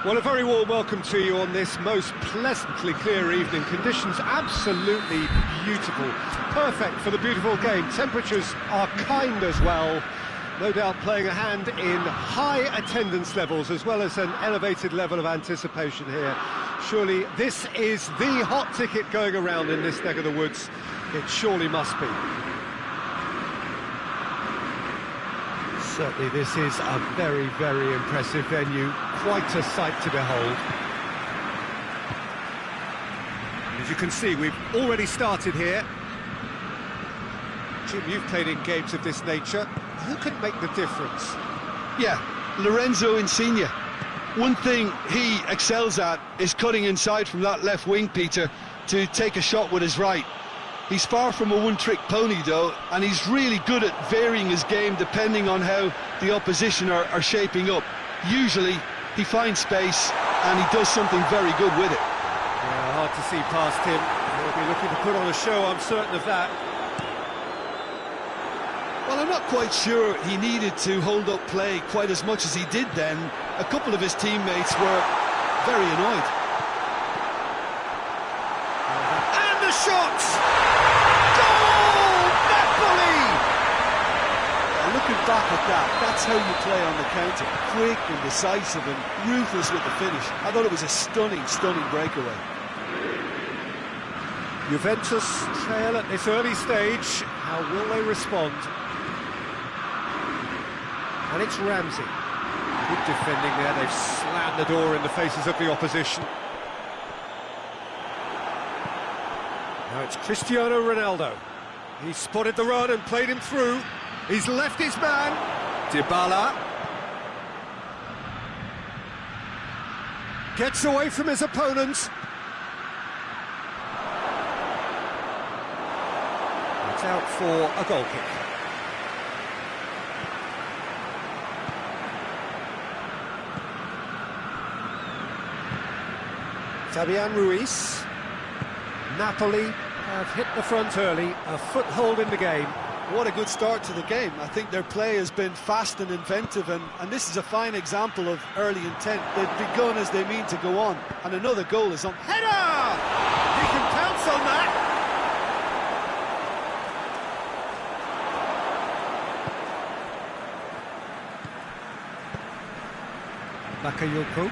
Well, a very warm welcome to you on this most pleasantly clear evening. Conditions absolutely beautiful. Perfect for the beautiful game. Temperatures are kind as well. No doubt playing a hand in high attendance levels as well as an elevated level of anticipation here. Surely this is the hot ticket going around in this neck of the woods. It surely must be. Certainly this is a very, very impressive venue. Quite a sight to behold. As you can see, we've already started here. Jim, you've played in games of this nature. Who can make the difference? Yeah, Lorenzo Insigne. One thing he excels at is cutting inside from that left wing, Peter, to take a shot with his right. He's far from a one-trick pony, though, and he's really good at varying his game depending on how the opposition are shaping up. Usually, he finds space, and he does something very good with it. Yeah, hard to see past him. He'll be looking to put on a show, I'm certain of that. Well, I'm not quite sure he needed to hold up play quite as much as he did then. A couple of his teammates were very annoyed. And the shot! Looking back at that, that's how you play on the counter. Quick and decisive and ruthless with the finish. I thought it was a stunning, stunning breakaway. Juventus trail at this early stage. How will they respond? And it's Ramsey. Good defending there. They've slammed the door in the faces of the opposition. Now it's Cristiano Ronaldo. He spotted the run and played him through. He's left his man. Dybala gets away from his opponents. It's out for a goal kick. Fabian Ruiz. Napoli have hit the front early, a foothold in the game. What a good start to the game. I think their play has been fast and inventive, and this is a fine example of early intent. They've begun as they mean to go on, and another goal is on. Header! He can pounce on that! Bakayoko.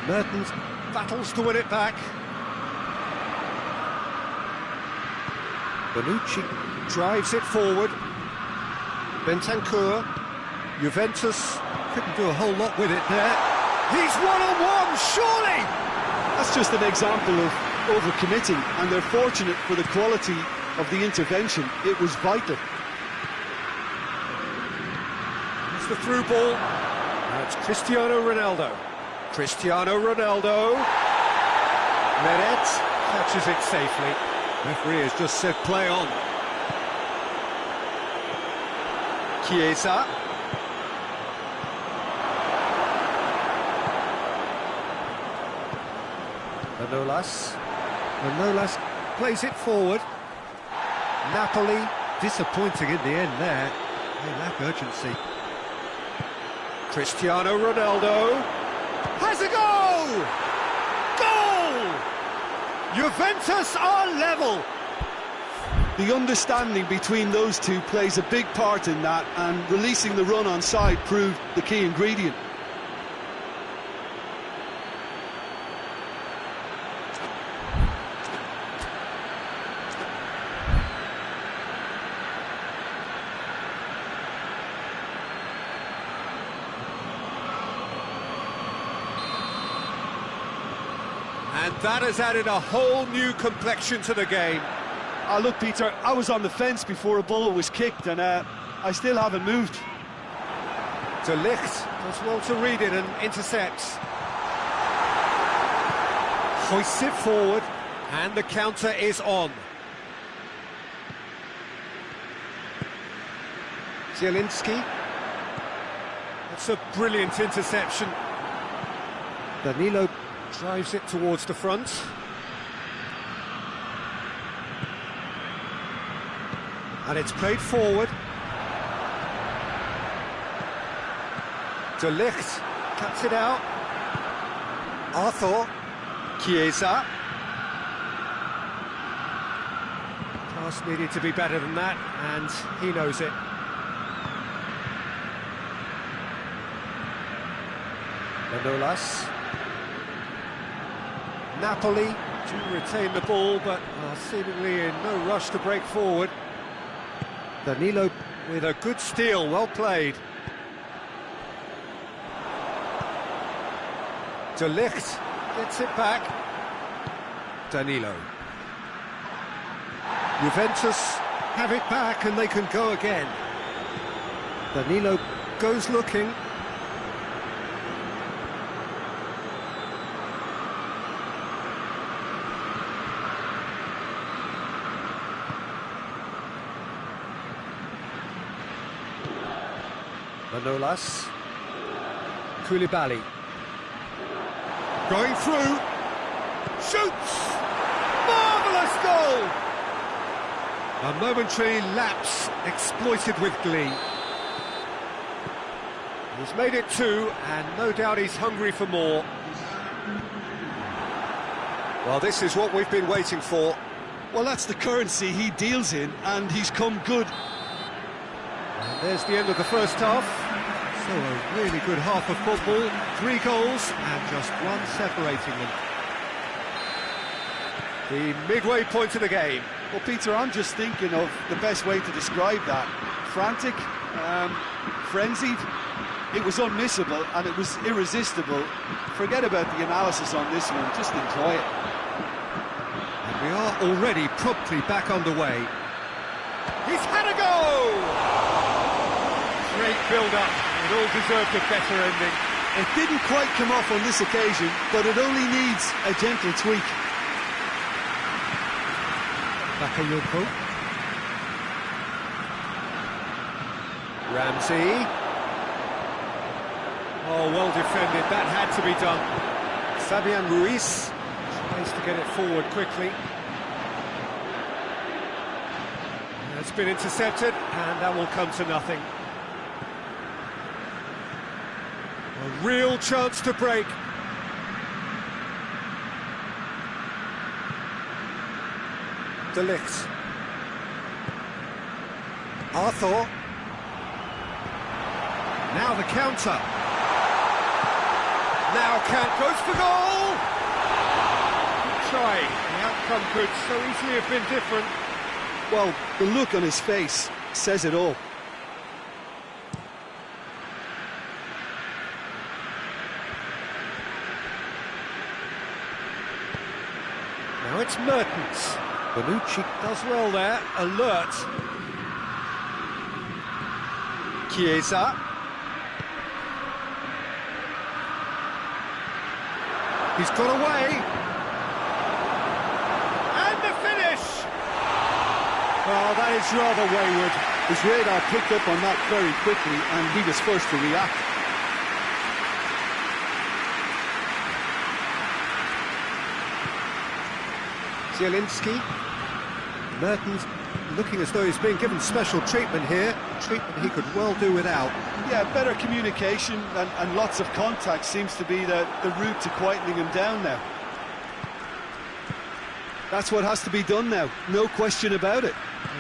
Mertens battles to win it back. Bonucci drives it forward. Bentancur. Juventus couldn't do a whole lot with it there. He's one-on-one, surely! That's just an example of overcommitting, and they're fortunate for the quality of the intervention. It was vital. It's the through ball. Now it's Cristiano Ronaldo. Cristiano Ronaldo. Meret catches it safely. Referee has just said play on. Chiesa. Manolas plays it forward. Napoli disappointing in the end there. They lack urgency. Cristiano Ronaldo has a goal! Juventus are level! The understanding between those two plays a big part in that, and releasing the run on side proved the key ingredient. And that has added a whole new complexion to the game. Look, Peter, I was on the fence before a ball was kicked, and I still haven't moved. De Ligt does well to read it and intercepts. Hoists it forward, and the counter is on. Zielinski. That's a brilliant interception. Danilo drives it towards the front. And it's played forward. De Ligt cuts it out. Arthur. Chiesa. Pass needed to be better than that, and he knows it. Manolas. Napoli do retain the ball, but are seemingly in no rush to break forward. Danilo with a good steal, well played. De Ligt gets it back. Danilo. Juventus have it back and they can go again. Danilo goes looking. Manolas. Koulibaly. Going through. Shoots! Marvellous goal! A momentary lapse exploited with glee. He's made it 2, and no doubt he's hungry for more. Well, this is what we've been waiting for. Well, that's the currency he deals in, and he's come good. And there's the end of the first half. So a really good half of football. 3 goals and just 1 separating them. The midway point of the game. Well, Peter, I'm just thinking of the best way to describe that. Frantic, frenzied. It was unmissable and it was irresistible. Forget about the analysis on this one, just enjoy it. And we are already promptly back underway. He's had a go! Great build-up. It all deserved a better ending. It didn't quite come off on this occasion, but it only needs a gentle tweak. Bakayoko. Ramsey. Oh, well defended. That had to be done. Fabian Ruiz tries to get it forward quickly. It's been intercepted, and that will come to nothing. A real chance to break. De Ligt. Arthur. Now the counter. Now Kant goes for goal! Good try. The outcome could so easily have been different. Well, the look on his face says it all. Now it's Mertens. Bonucci does well there, alert. Chiesa. He's got away. And the finish! Well, that is rather wayward. His radar picked up on that very quickly, and he was first to react. Zielinski. Mertens looking as though he's being given special treatment here. Treatment he could well do without. Yeah, better communication and lots of contact seems to be the route to quietening him down now. That's what has to be done now, no question about it.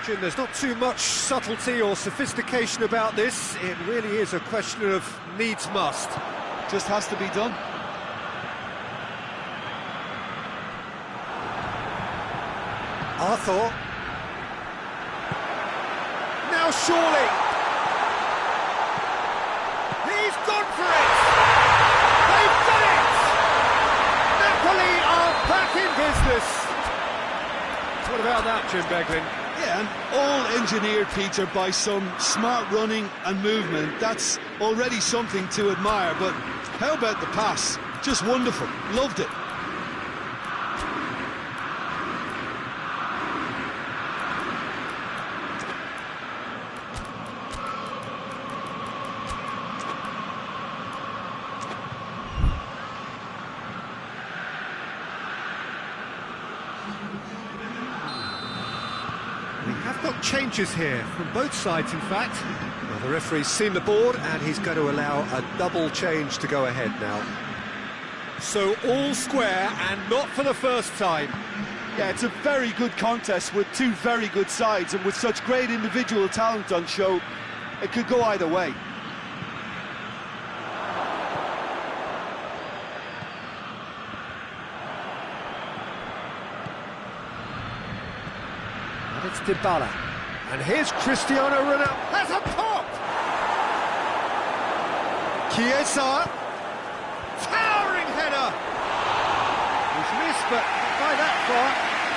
Jim, there's not too much subtlety or sophistication about this. It really is a question of needs must. Just has to be done. Arthur. Now surely. He's gone for it. They've done it. Napoli are back in business. What about that, Jim Beglin? Yeah, and all engineered, Peter, by some smart running and movement. That's already something to admire, but how about the pass? Just wonderful. Loved it. We have We've got changes here from both sides, in fact. Well, the referee's seen the board and he's going to allow a double change to go ahead now. So all square and not for the first time. Yeah, it's a very good contest with two very good sides, and with such great individual talent on show, it could go either way. And it's Dybala. And here's Cristiano Ronaldo. Has a pop! Chiesa. Towering header! He's missed, but not by that far.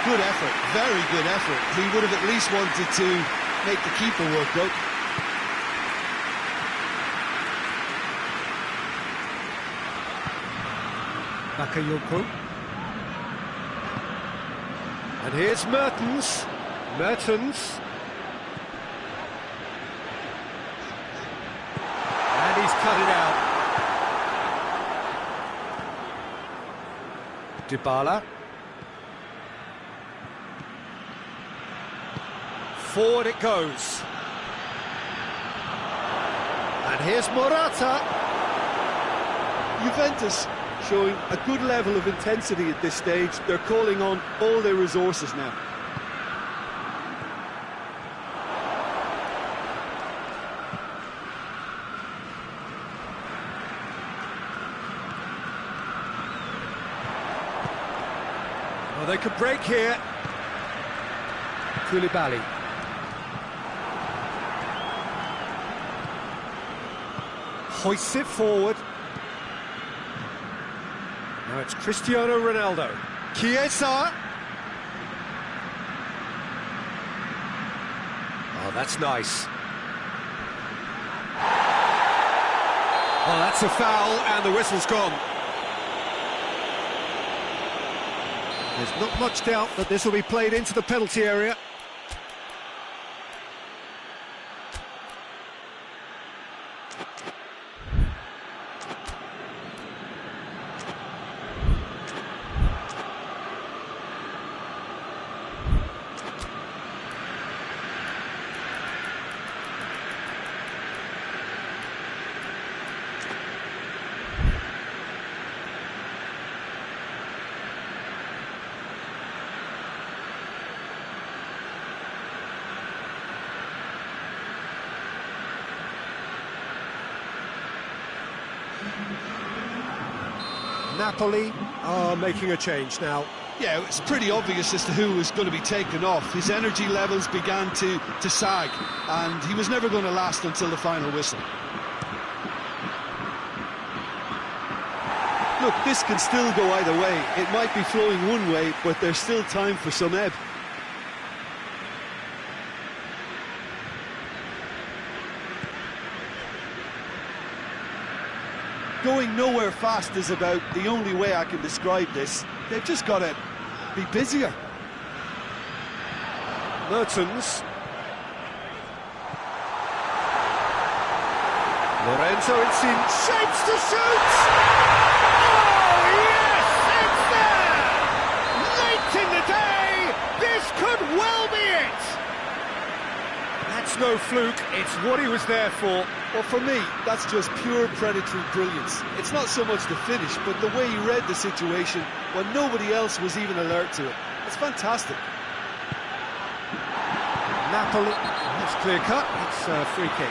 Good effort, very good effort. He would have at least wanted to make the keeper work, though. Bakayoko. And here's Mertens. Mertens. And he's cut it out. Dybala. Forward it goes. And here's Morata. Juventus showing a good level of intensity at this stage. They're calling on all their resources now. Well, they could break here. Koulibaly. Hoists it forward. Now it's Cristiano Ronaldo. Chiesa. Oh, that's nice. Oh, that's a foul, and the whistle's gone. There's not much doubt that this will be played into the penalty area. Napoli are making a change now. Yeah, it's pretty obvious as to who was going to be taken off. His energy levels began to sag, and he was never going to last until the final whistle. Look, this can still go either way. It might be flowing one way, but there's still time for some ebb. Going nowhere fast is about the only way I can describe this. They've just got to be busier. Mertens. Lorenzo Insigne shapes to shoot! Oh, yes! It's there! Late in the day, this could well be it! That's no fluke, it's what he was there for. Well, for me, that's just pure predatory brilliance. It's not so much the finish, but the way he read the situation when nobody else was even alert to it. It's fantastic. Napoli, that's clear cut, it's a free kick.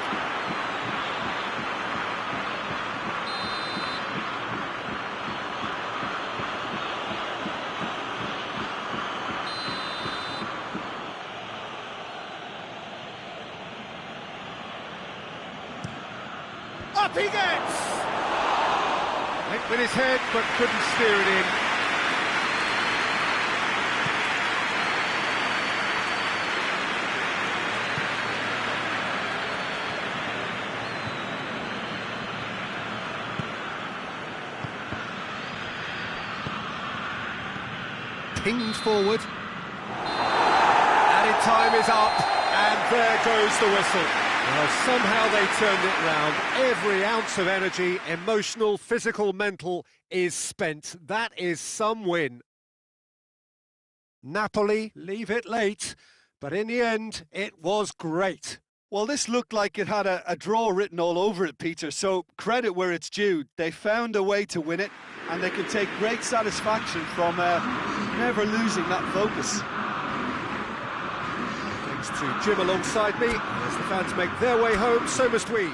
Up he gets! Went with his head, but couldn't steer it in. Pinged forward. Added time is up, and there goes the whistle. Well, somehow they turned it round. Every ounce of energy, emotional, physical, mental, is spent. That is some win. Napoli leave it late, But in the end, it was great. Well, this looked like it had a draw written all over it, Peter, so credit where it's due. They found a way to win it, and they can take great satisfaction from never losing that focus. Thanks to Jim alongside me. As the fans make their way home, so must we.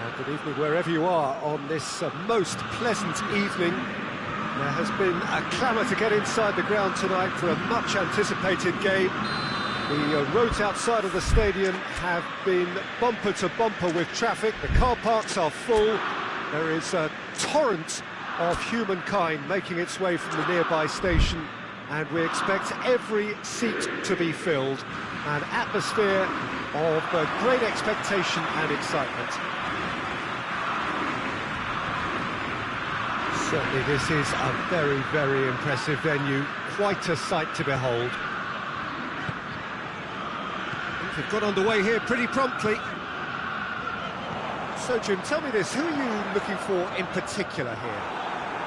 Well, good evening wherever you are on this most pleasant evening. There has been a clamour to get inside the ground tonight for a much anticipated game. The roads outside of the stadium have been bumper to bumper with traffic. The car parks are full. There is a torrent of humankind making its way from the nearby station, and we expect every seat to be filled. An atmosphere of great expectation and excitement. Certainly this is a very, very impressive venue. Quite a sight to behold. They've got underway here pretty promptly. So, Jim, tell me this, who are you looking for in particular here?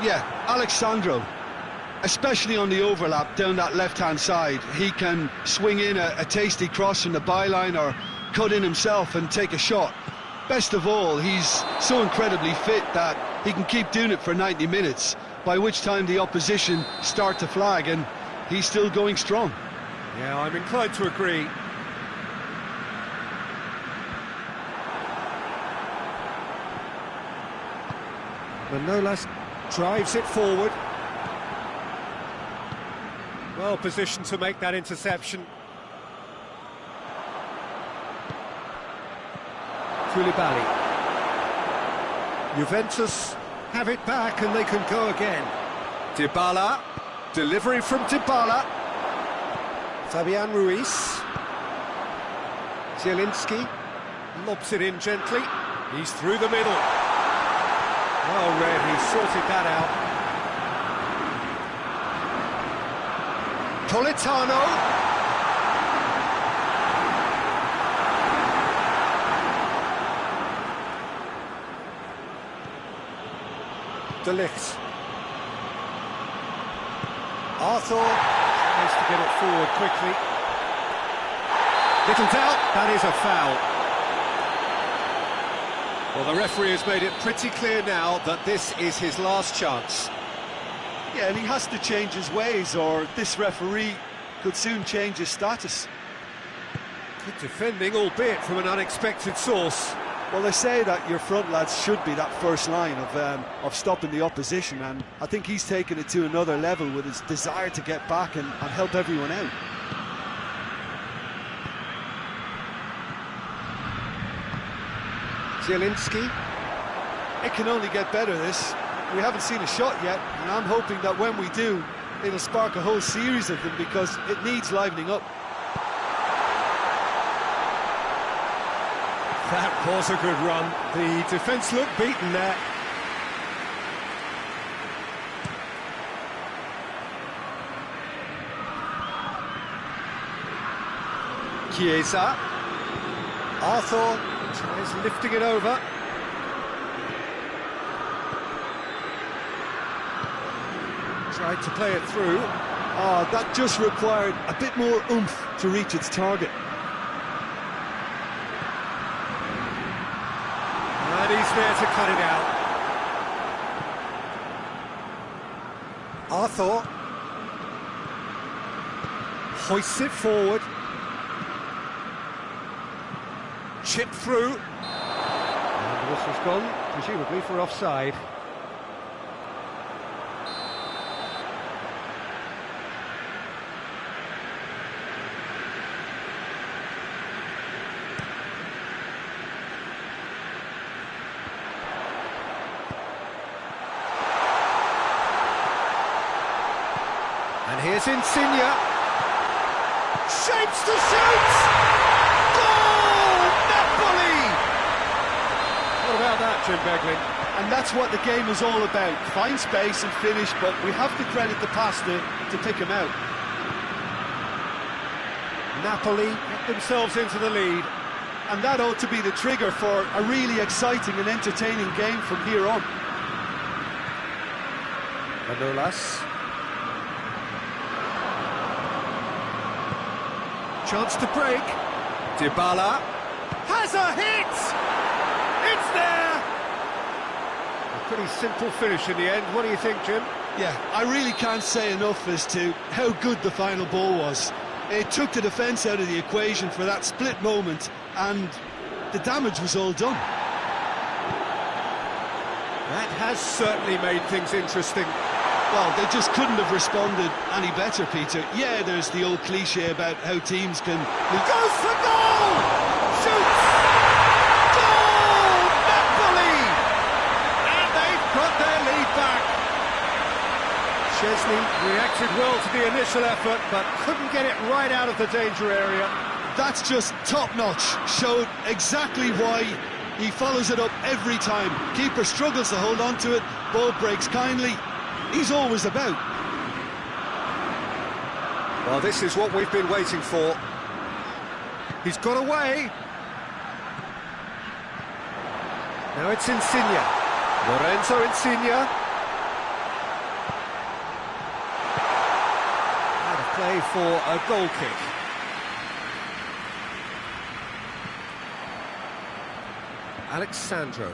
Yeah, Alexandro. especially on the overlap down that left-hand side. He can swing in a tasty cross from the byline or cut in himself and take a shot. Best of all, he's so incredibly fit that he can keep doing it for 90 minutes, by which time the opposition start to flag, and he's still going strong. Yeah, I'm inclined to agree. Manolas drives it forward. Well positioned to make that interception. Koulibaly. Juventus have it back and they can go again. Dybala. Delivery from Dybala. Fabian Ruiz. Zielinski lobs it in gently. He's through the middle. Well read, he sorted that out. Politano. De Ligt. Arthur tries to get it forward quickly. Little doubt, that is a foul. Well, the referee has made it pretty clear now that this is his last chance. Yeah, and he has to change his ways, or this referee could soon change his status. Good defending, albeit from an unexpected source. Well, they say that your front lads should be that first line of stopping the opposition, and I think he's taken it to another level with his desire to get back and help everyone out. Zielinski. It can only get better, this. We haven't seen a shot yet, and I'm hoping that when we do, it'll spark a whole series of them, because it needs livening up. That was a good run. The defence looked beaten there. Chiesa. Arthur tries lifting it over. Tried to play it through. Oh, that just required a bit more oomph to reach its target. And he's there to cut it out. Arthur hoists it forward. Chip through. And the whistle's gone, presumably for offside. And here's Insigne. Shapes to shoot! Goal! Napoli! What about that, Jim Beglin? And that's what the game is all about. Find space and finish, but we have to credit the pass to pick him out. Napoli get themselves into the lead. And that ought to be the trigger for a really exciting and entertaining game from here on. Manolas. Chance to break. Dybala has a hit! It's there! A pretty simple finish in the end. What do you think, Jim? Yeah, I really can't say enough as to how good the final ball was. It took the defence out of the equation for that split moment, and the damage was all done. That has certainly made things interesting. Well, they just couldn't have responded any better, Peter. Yeah, there's the old cliche about how teams can... Goes for goal! Shoots! Goal! Napoli! And they've got their lead back. Chesney reacted well to the initial effort, but couldn't get it right out of the danger area. That's just top-notch. Showed exactly why he follows it up every time. Keeper struggles to hold on to it, ball breaks kindly. He's always about. Well, this is what we've been waiting for. He's got away. Now it's Insigne. Lorenzo Insigne. play for a goal kick. Alexandro.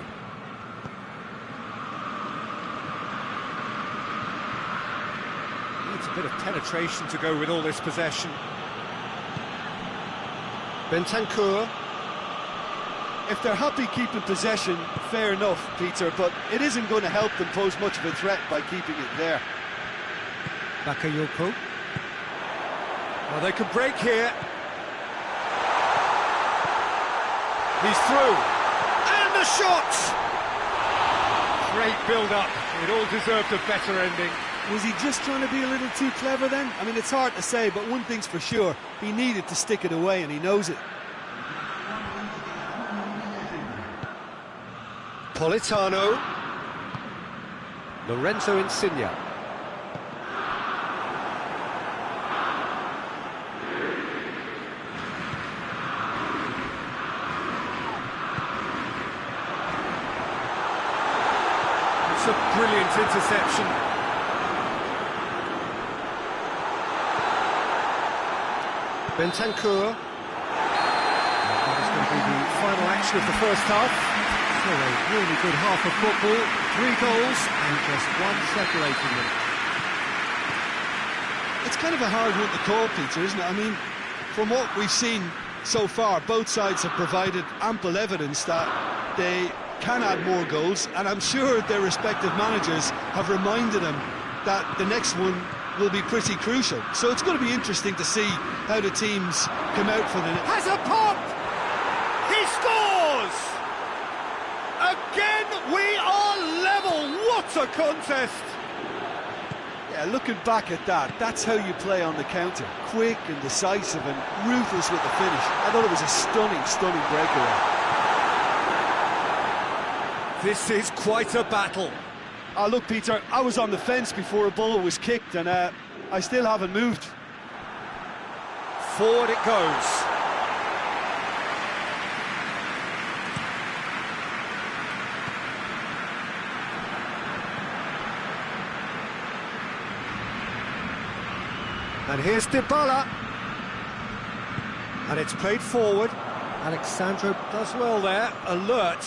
Needs a bit of penetration to go with all this possession. Bentancur. If they're happy keeping possession, fair enough, Peter, but it isn't going to help them pose much of a threat by keeping it there. Bakayoko. Well, they could break here. He's through. And the shot! Great build-up. It all deserved a better ending. Was he just trying to be a little too clever then? I mean, it's hard to say, but one thing's for sure. He needed to stick it away, and he knows it. Politano. Lorenzo Insigne. It's a brilliant interception. Bentancur. That is going to be the final action of the first half. So a really good half of football, 3 goals and just one separating them. It's kind of a hard one to call, Peter, isn't it? I mean, from what we've seen so far, both sides have provided ample evidence that they can add more goals, and I'm sure their respective managers have reminded them that the next one will be pretty crucial. So it's going to be interesting to see how the teams come out for the... Has a pop! He scores! Again, we are level! What a contest! Yeah, looking back at that, that's how you play on the counter. Quick and decisive and ruthless with the finish. I thought it was a stunning, stunning breakaway. This is quite a battle. Oh, look, Peter, I was on the fence before a ball was kicked, and I still haven't moved. Forward it goes. And here's Dybala. And it's played forward. Alexandro does well there, alert.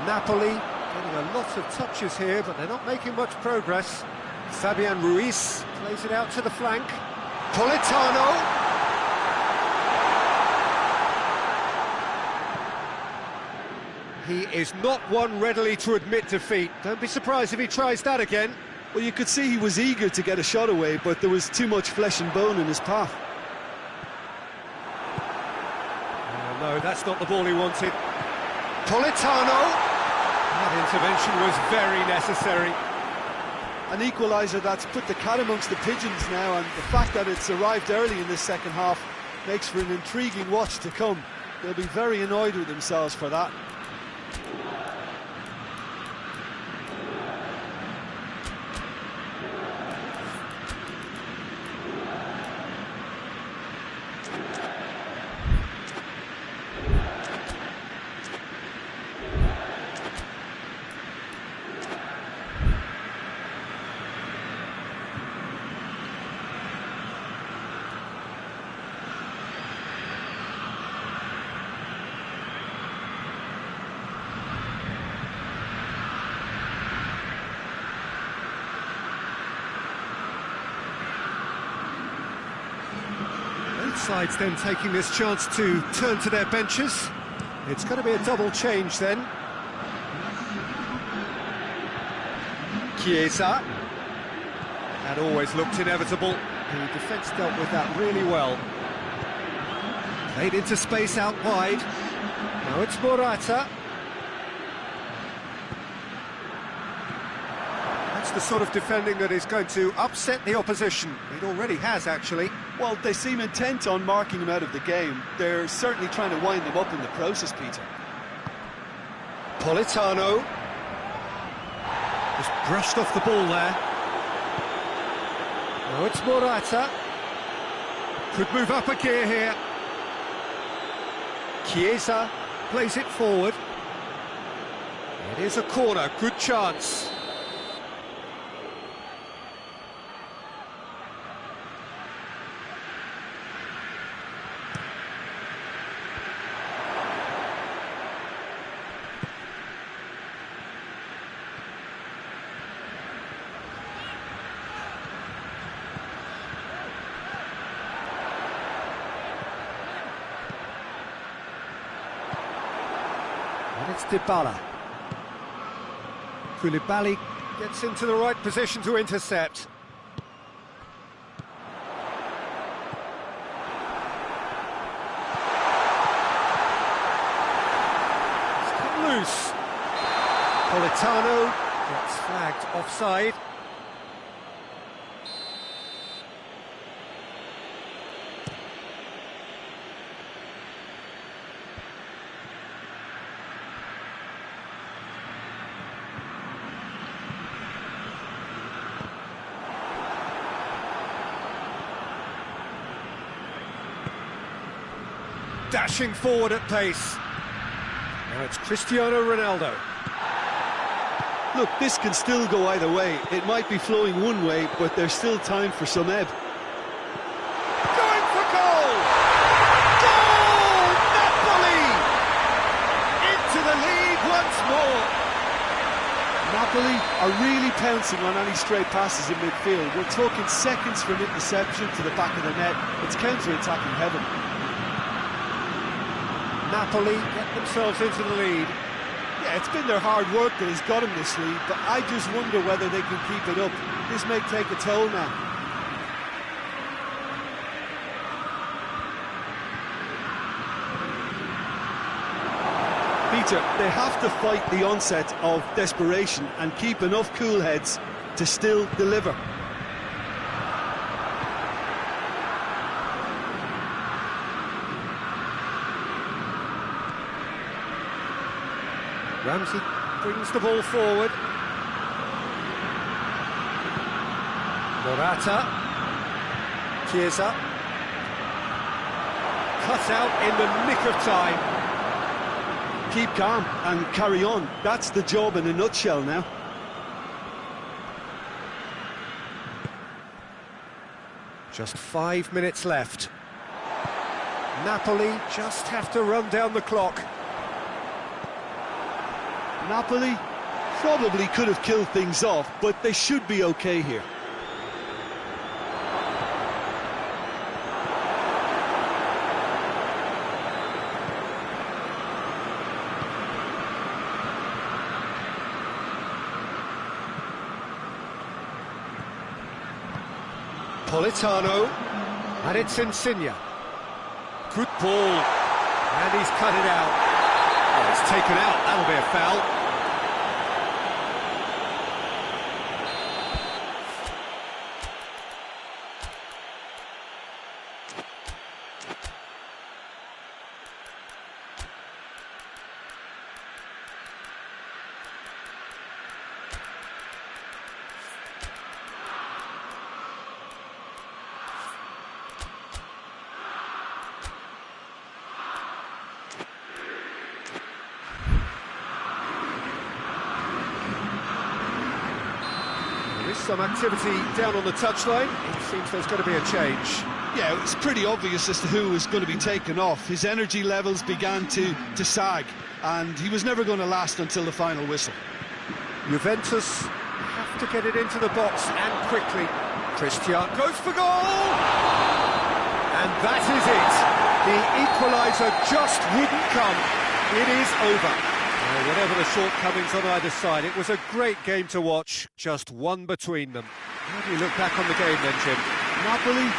Napoli getting a lot of touches here, but they're not making much progress. Fabian Ruiz plays it out to the flank. Politano. He is not one readily to admit defeat. Don't be surprised if he tries that again. Well, you could see he was eager to get a shot away, but there was too much flesh and bone in his path. Oh, no, that's not the ball he wanted. Politano. That intervention was very necessary. An equaliser that's put the cat amongst the pigeons now, and the fact that it's arrived early in this second half makes for an intriguing watch to come. They'll be very annoyed with themselves for that. Sides then taking this chance to turn to their benches. It's going to be a double change then. Chiesa. That always looked inevitable. The defence dealt with that really well. Played into space out wide. Now it's Morata. That's the sort of defending that is going to upset the opposition. It already has, actually. Well, they seem intent on marking him out of the game. They're certainly trying to wind him up in the process, Peter. Politano. Just brushed off the ball there. Now it's Morata. Could move up a gear here. Chiesa plays it forward. It is a corner, good chance. And it's Dybala. Koulibaly gets into the right position to intercept. It's come loose. Politano gets flagged offside. Dashing forward at pace. Now it's Cristiano Ronaldo. Look, this can still go either way. It might be flowing one way, but there's still time for some ebb. Going for goal! Goal! Napoli! Into the lead once more. Napoli are really pouncing on any stray passes in midfield. We're talking seconds from interception to the back of the net. It's counter-attacking heaven. Napoli get themselves into the lead. Yeah, it's been their hard work that has got them this lead, but I just wonder whether they can keep it up. This may take a toll now. Peter, they have to fight the onset of desperation and keep enough cool heads to still deliver. Ramsey brings the ball forward. Morata. Chiesa. Cut out in the nick of time. Keep calm and carry on. That's the job in a nutshell now. Just 5 minutes left. Napoli just have to run down the clock. Napoli probably could have killed things off, but they should be okay here. Politano, and it's Insigne. Good ball, and he's cut it out. Oh, it's taken out, that'll be a foul. Some activity down on the touchline. It seems there's going to be a change. Yeah, it's pretty obvious as to who was going to be taken off. His energy levels began to sag, and he was never going to last until the final whistle. Juventus have to get it into the box, and quickly. Cristiano goes for goal! And that is it. The equaliser just wouldn't come. It is over. Whatever the shortcomings on either side, it was a great game to watch, just one between them. How do you look back on the game then, Jim? Napoli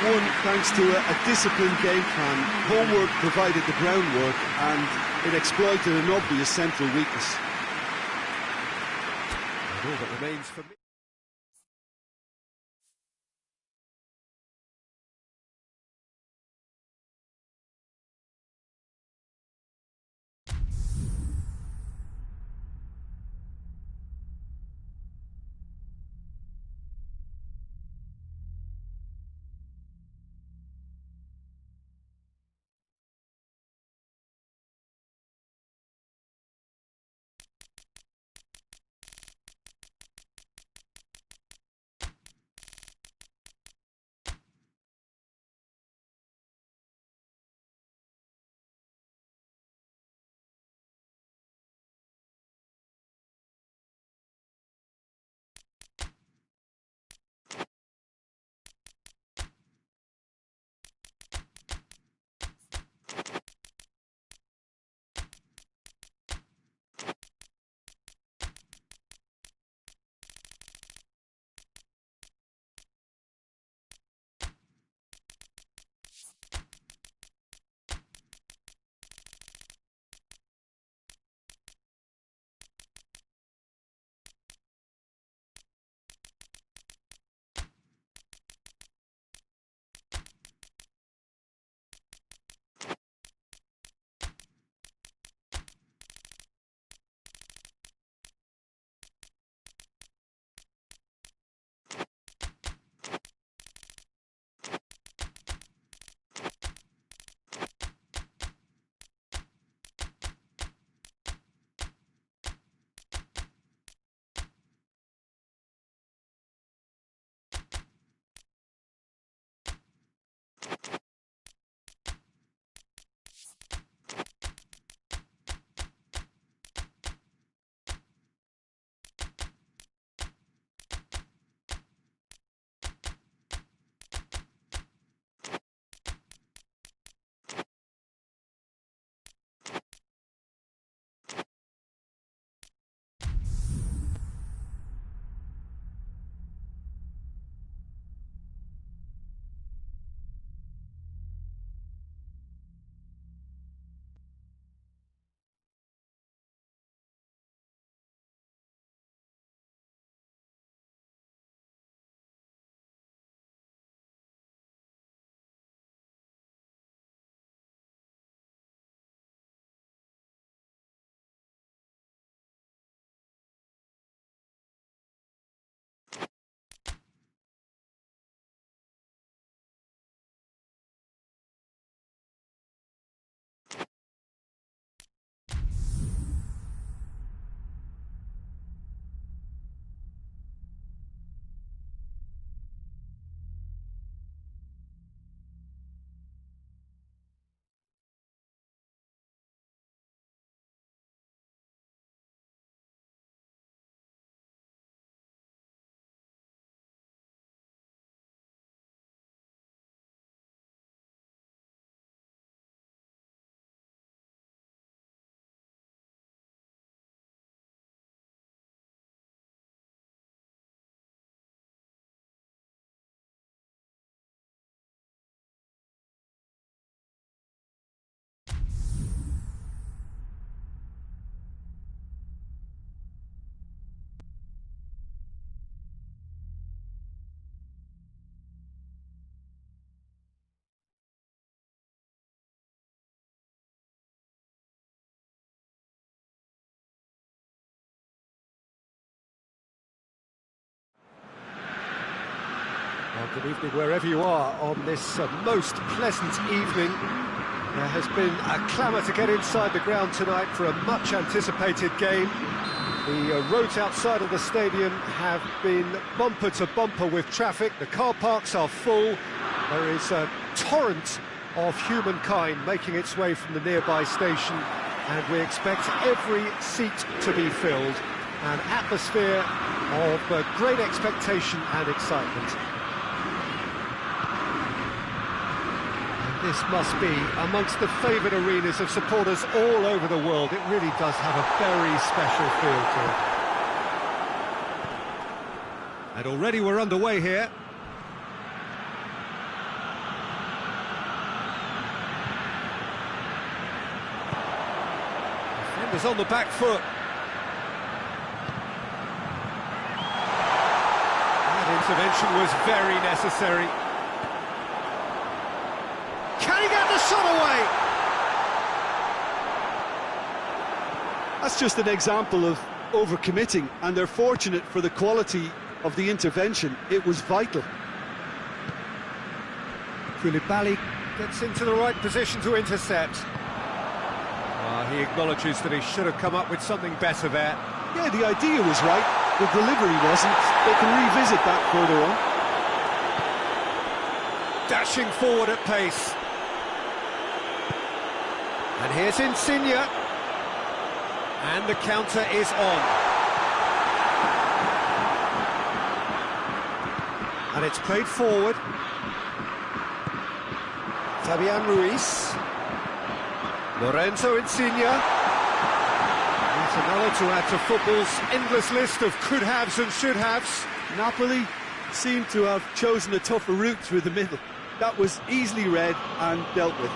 won thanks to a disciplined game plan. Homework provided the groundwork, and it exploited an obvious central weakness. And all that remains for me. Good evening wherever you are on this most pleasant evening. There has been a clamour to get inside the ground tonight for a much anticipated game. The roads outside of the stadium have been bumper to bumper with traffic. The car parks are full. There is a torrent of humankind making its way from the nearby station, and we expect every seat to be filled. An atmosphere of great expectation and excitement. This must be amongst the favoured arenas of supporters all over the world. It really does have a very special feel to it. And already we're underway here. Defenders on the back foot. That intervention was very necessary. Can he get the shot away? That's just an example of overcommitting, and they're fortunate for the quality of the intervention. It was vital. Koulibaly gets into the right position to intercept. He acknowledges that he should have come up with something better there. Yeah, the idea was right, the delivery wasn't. They can revisit that further on. Dashing forward at pace. And here's Insigne. And the counter is on. And it's played forward. Fabian Ruiz. Lorenzo Insigne. That's another to add to football's endless list of could-haves and should-haves. Napoli seem to have chosen a tougher route through the middle. That was easily read and dealt with.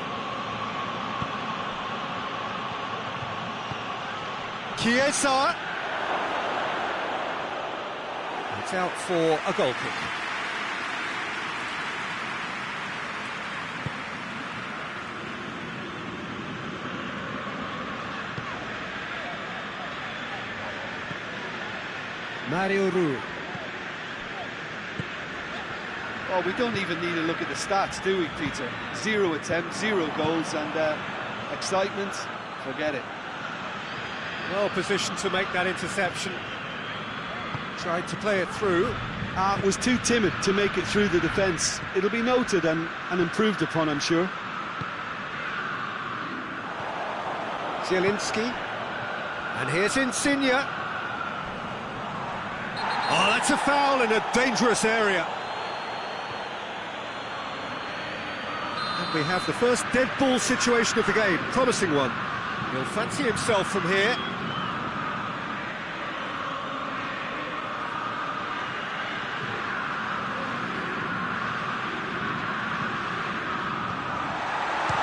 Chiesa. It's out for a goal kick. Mario Rui. Well, we don't even need to look at the stats, do we, Peter? 0 attempts, 0 goals, and excitement, forget it. Well positioned to make that interception. Tried to play it through. Was too timid to make it through the defence. It'll be noted and improved upon, I'm sure. Zielinski. And here's Insigne. Oh, that's a foul in a dangerous area. And we have the first dead ball situation of the game. Promising one. He'll fancy himself from here.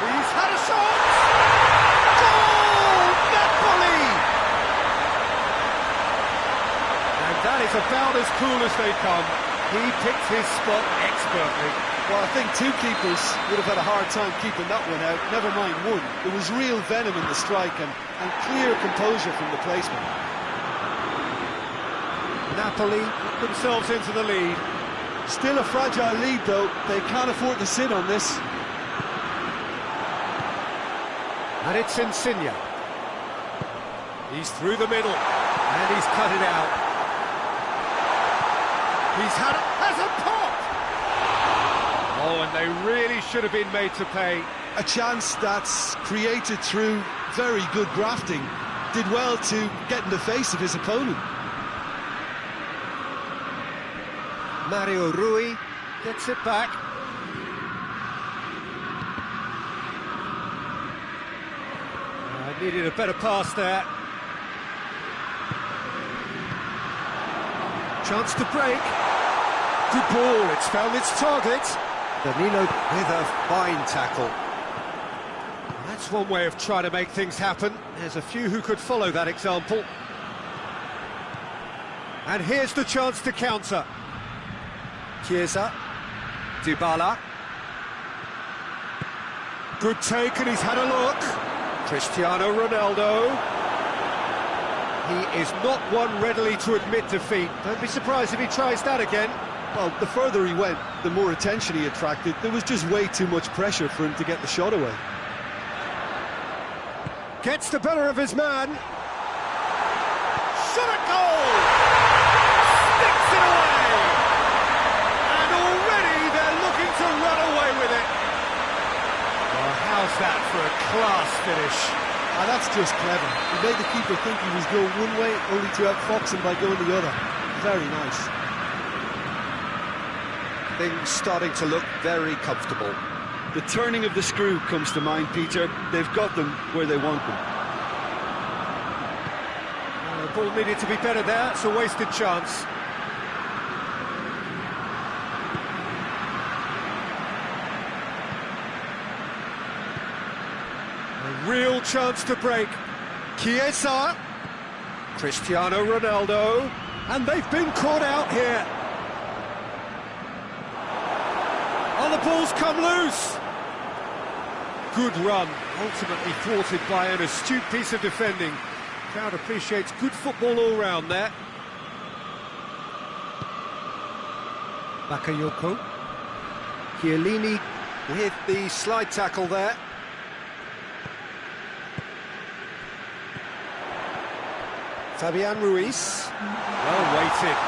He's had a shot! Goal! Napoli! And that is about as cool as they come. He picked his spot expertly. Well, I think two keepers would have had a hard time keeping that one out, never mind one. There was real venom in the strike and clear composure from the placement. Napoli put themselves into the lead. Still a fragile lead, though. They can't afford to sit on this. And it's Insigne. He's through the middle, and he's cut it out. Has a pop! Oh, and they really should have been made to pay. A chance that's created through very good grafting. Did well to get in the face of his opponent. Mario Rui gets it back. Needed a better pass there. Chance to break. Good ball, it's found its target. Danilo with a fine tackle. That's one way of trying to make things happen. There's a few who could follow that example. And here's the chance to counter. Chiesa. Dybala. Good take, and he's had a look. Cristiano Ronaldo. He is not one readily to admit defeat. Don't be surprised if he tries that again. Well, the further he went, the more attention he attracted. There was just way too much pressure for him to get the shot away. Gets the better of his man. Shot at goal! Sticks it away! And already they're looking to run away with it. Well, how's that for a class finish? That's just clever. He made the keeper think he was going one way, only to outfox him by going the other. Very nice. Things starting to look very comfortable. The turning of the screw comes to mind, Peter. They've got them where they want them. The ball needed to be better there. It's a wasted chance. A real chance to break. Chiesa, Cristiano Ronaldo, and they've been caught out here. Oh, the ball's come loose. Good run, ultimately thwarted by an astute piece of defending. Crowd appreciates good football all round there. Bakayoko. Chiellini with the slide tackle there. Fabian Ruiz. Well weighted.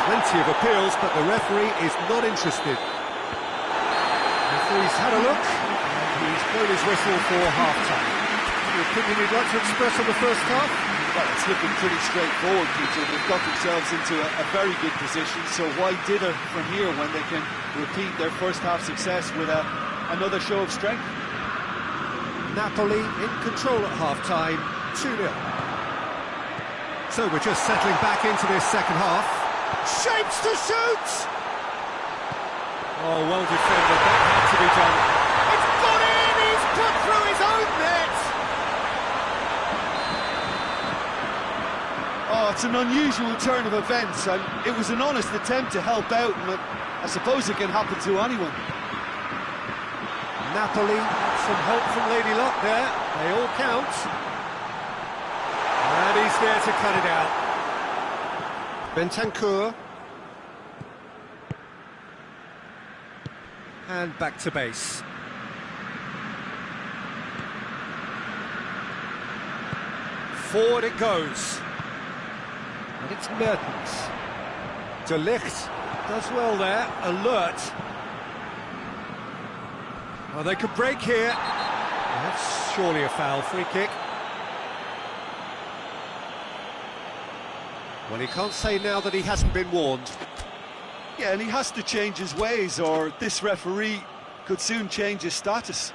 Plenty of appeals, but the referee is not interested. The referee's had a look, and he's blown his whistle for half-time. The opinion you'd like to express on the first half? Well, it's looking pretty straightforward, Peter. They've got themselves into a very good position, so why dither from here when they can repeat their first half success with another show of strength? Napoli in control at half-time, 2-0. So we're just settling back into this second half. Shapes to shoot! Oh, well defended, that had to be done. It's gone in, he's put through his own net! Oh, it's an unusual turn of events, and it was an honest attempt to help out, but I suppose it can happen to anyone. Napoli, some help from Lady Luck there, they all count. And he's there to cut it out. Bentancur. And back to base. Forward it goes. And it's Mertens. De Ligt does well there, alert. Oh, they could break here. That's surely a foul, free kick. Well, he can't say now that he hasn't been warned. Yeah, and he has to change his ways, or this referee could soon change his status.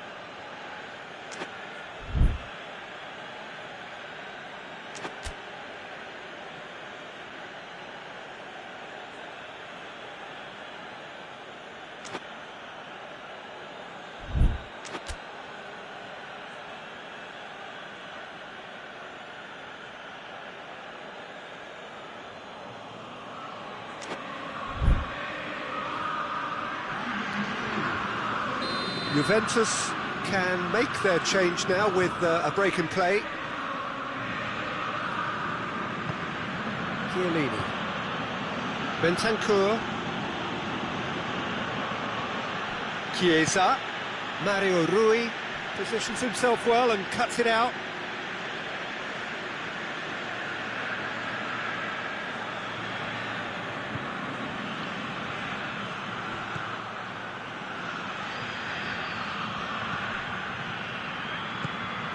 Juventus can make their change now with a break in play. Chiellini. Bentancur. Chiesa. Mario Rui positions himself well and cuts it out.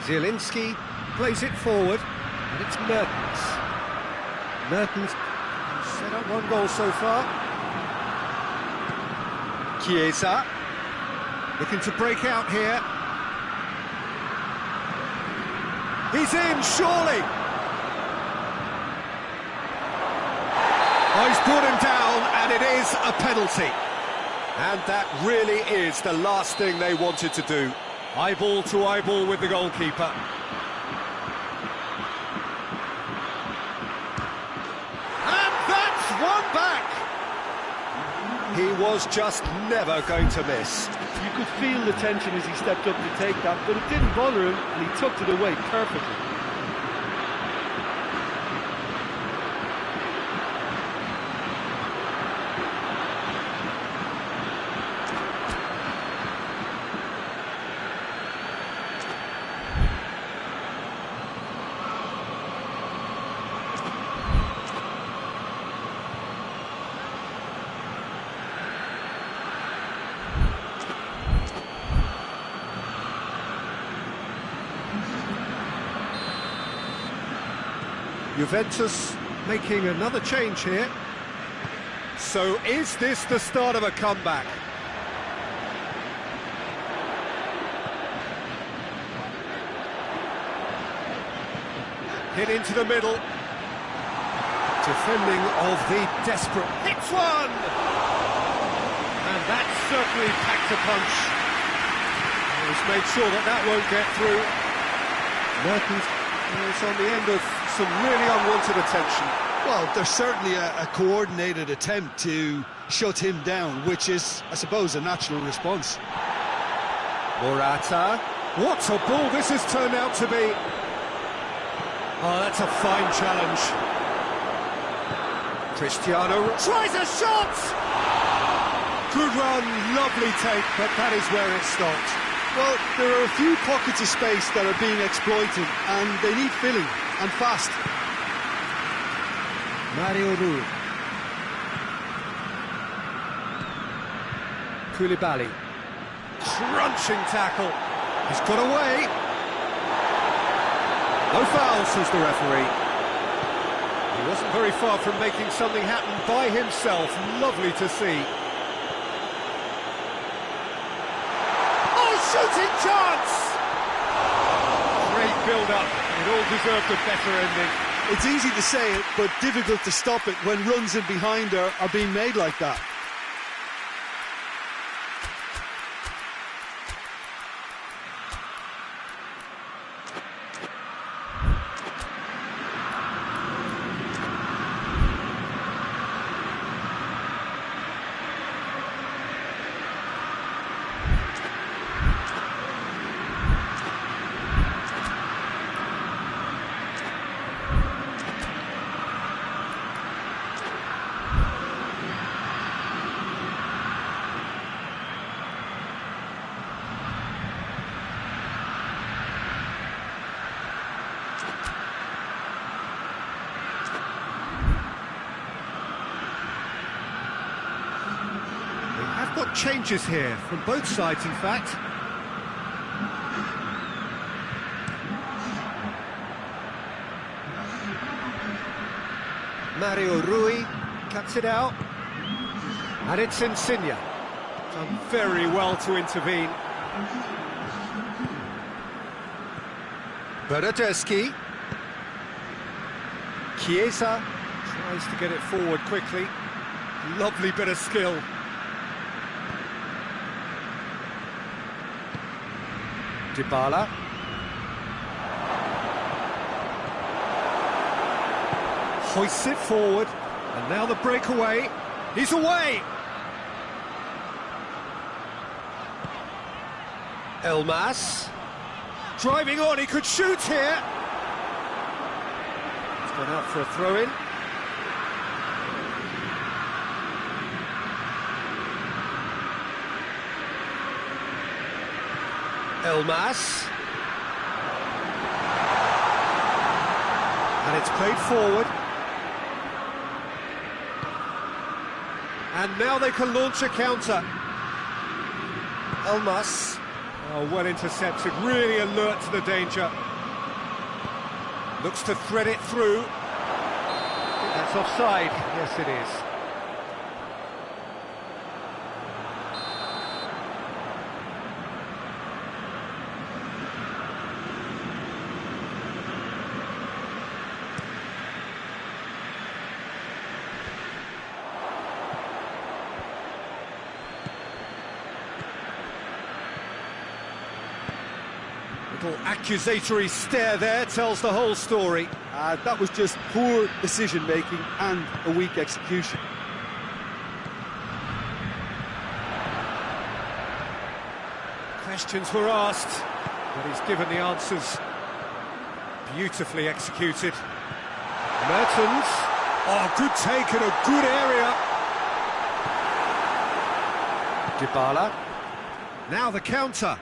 Zielinski plays it forward, and it's Mertens. Mertens set up one goal so far. Chiesa looking to break out here. He's in, surely! Oh, he's brought him down, and it is a penalty. And that really is the last thing they wanted to do. Eyeball to eyeball with the goalkeeper. And that's one back! He was just never going to miss. You could feel the tension as he stepped up to take that, but it didn't bother him, and he tucked it away perfectly. Juventus making another change here. So is this the start of a comeback? Hit into the middle. Defending of the desperate. Hits one! And that certainly packed a punch. He's made sure that that won't get through. Mertens is on the end of some really unwanted attention. Well, there's certainly a coordinated attempt to shut him down, which is, I suppose, a natural response. Morata. What a ball this has turned out to be. Oh, that's a fine challenge. Cristiano tries a shot! Good run, lovely take, but that is where it stopped. Well, there are a few pockets of space that are being exploited, and they need filling, and fast. Mario Rui. Koulibaly. Crunching tackle. He's got away. No foul, says the referee. He wasn't very far from making something happen by himself. Lovely to see. Oh, shooting chance! Great build-up. It all deserved a better ending. It's easy to say it, but difficult to stop it when runs in behind are being made like that. Got changes here from both sides, in fact. Mario Rui cuts it out, and it's Insigne. Done very well to intervene. Bernardeschi. Chiesa tries to get it forward quickly. Lovely bit of skill. Dybala. Hoists it forward, and now the breakaway. He's away! Elmas. Driving on, he could shoot here! He's gone out for a throw-in. Elmas. And it's played forward. And now they can launch a counter. Elmas. Oh, well intercepted, really alert to the danger. Looks to thread it through. I think that's offside. Yes, it is. Little accusatory stare there tells the whole story. That was just poor decision-making and a weak execution. Questions were asked, but he's given the answers. Beautifully executed. Mertens. Oh, good take in a good area. Dybala. Now the counter.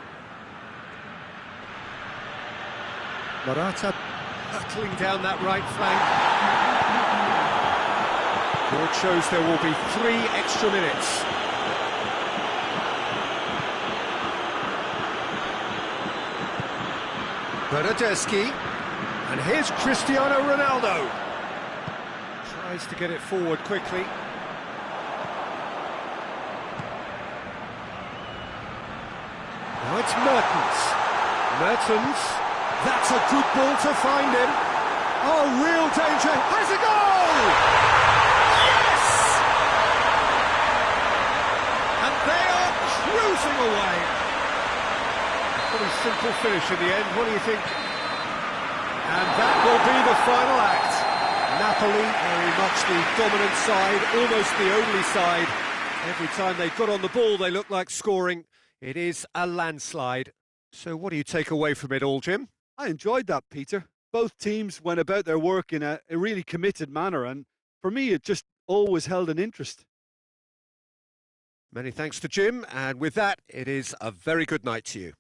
Morata hurtling down that right flank. Board shows there will be 3 extra minutes. Bernardeschi, and here's Cristiano Ronaldo. Tries to get it forward quickly. Now it's Mertens. Mertens. That's a good ball to find him. Oh, real danger. Has a goal! Yes! And they are cruising away. Pretty simple finish in the end. What do you think? And that will be the final act. Napoli, very much the dominant side, almost the only side. Every time they got on the ball, they looked like scoring. It is a landslide. So what do you take away from it all, Jim? I enjoyed that, Peter. Both teams went about their work in a really committed manner, and for me, it just always held an interest. Many thanks to Jim, and with that, it is a very good night to you.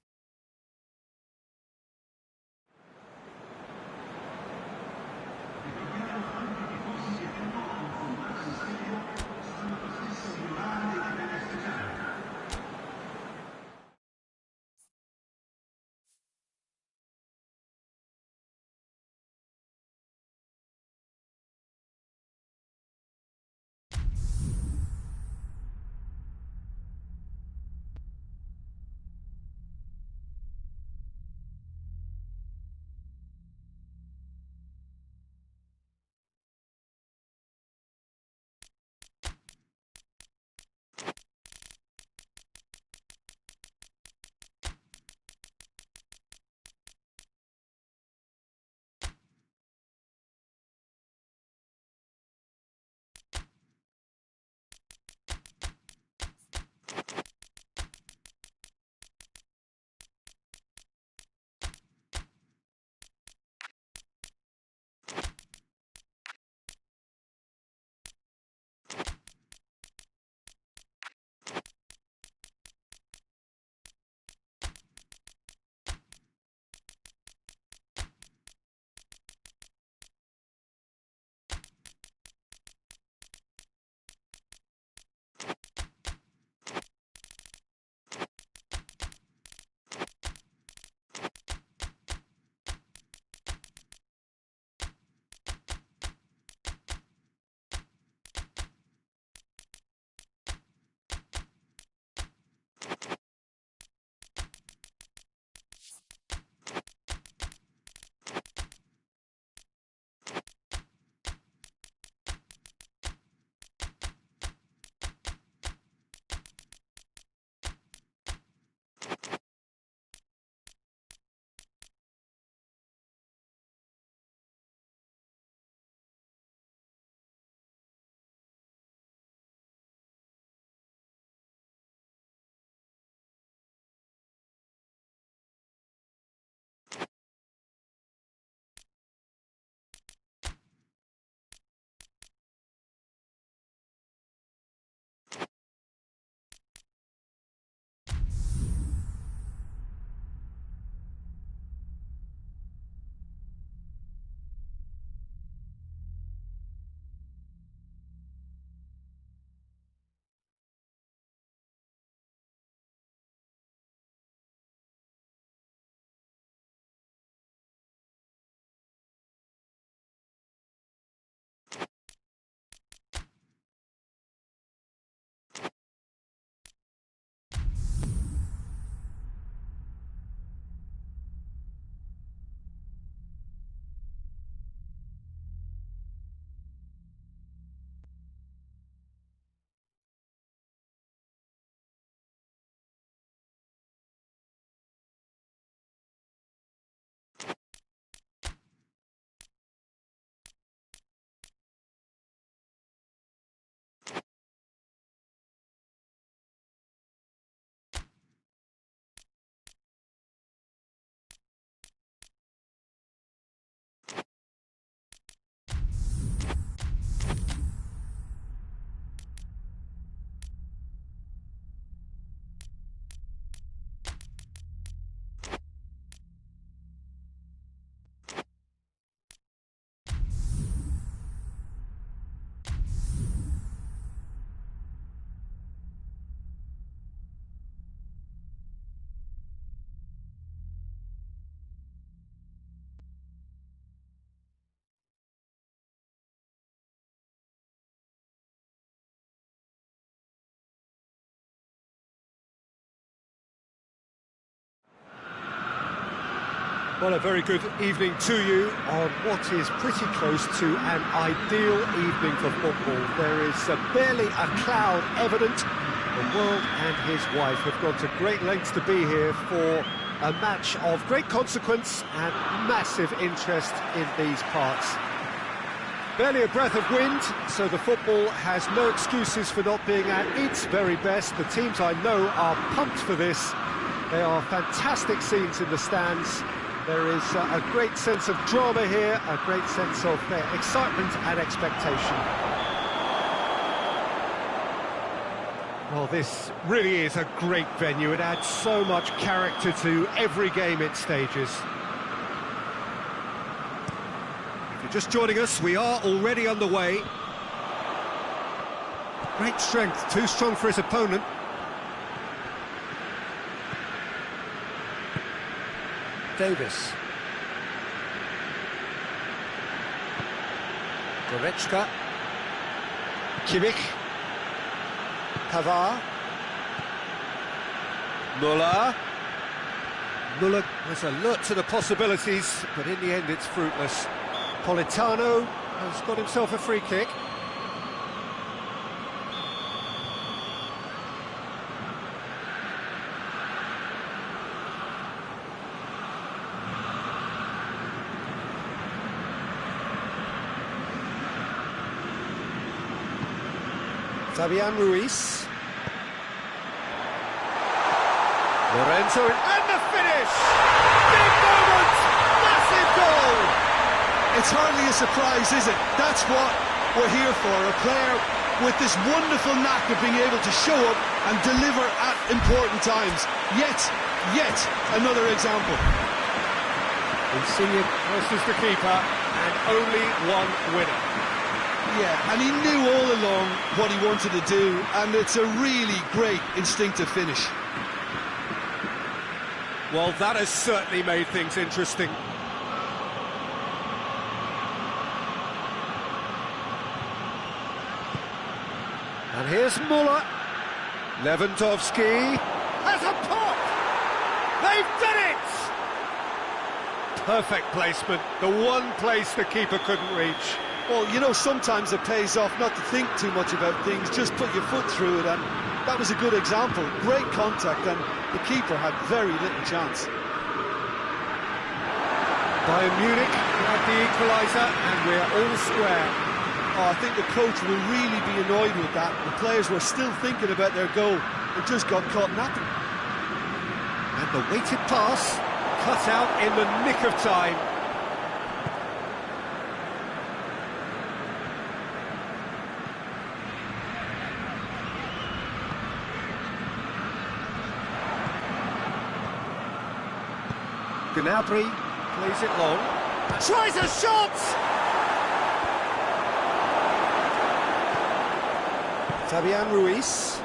Well, a very good evening to you on what is pretty close to an ideal evening for football. There is barely a cloud evident. The world and his wife have gone to great lengths to be here for a match of great consequence and massive interest in these parts. Barely a breath of wind, so the football has no excuses for not being at its very best. The teams I know are pumped for this. They are fantastic scenes in the stands. There is a great sense of drama here, a great sense of excitement and expectation. Well, this really is a great venue. It adds so much character to every game it stages. If you're just joining us, we are already underway. Great strength, too strong for his opponent. Davis. Goretzka. Kimmich. Pavard. Muller. Muller was alert to the possibilities, but in the end it's fruitless. Politano has got himself a free kick. Fabian Ruiz. Lorenzo, and the finish! Big moment! Massive goal! It's hardly a surprise, is it? That's what we're here for, a player with this wonderful knack of being able to show up and deliver at important times. Yet another example. Insigne versus the keeper, and only one winner. Yeah, and he knew all along what he wanted to do, and it's a really great instinctive finish. Well, that has certainly made things interesting. And here's Muller. Lewandowski has a pop! They've done it! Perfect placement, the one place the keeper couldn't reach. Well, you know, sometimes it pays off not to think too much about things, just put your foot through it, and that was a good example. Great contact, and the keeper had very little chance. Bayern Munich had the equaliser, and we're all square. Oh, I think the coach will really be annoyed with that. The players were still thinking about their goal and just got caught napping. And the weighted pass cut out in the nick of time. Gnabry plays it long. Tries a shot! Fabian Ruiz.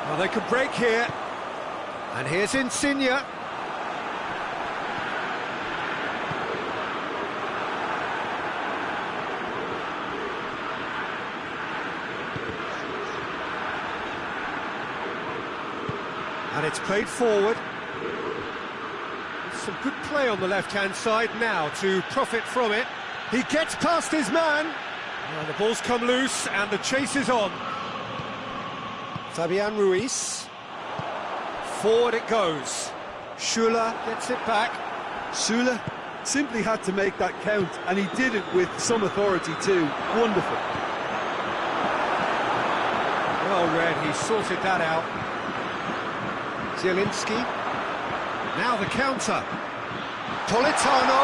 Well, they could break here. And here's Insigne. And it's played forward. Some good play on the left-hand side now to profit from it. He gets past his man. And the ball's come loose and the chase is on. Fabian Ruiz. Forward it goes. Schuller gets it back. Schuller simply had to make that count, and he did it with some authority too. Wonderful. Well read, he sorted that out. Zielinski. Now the counter. Politano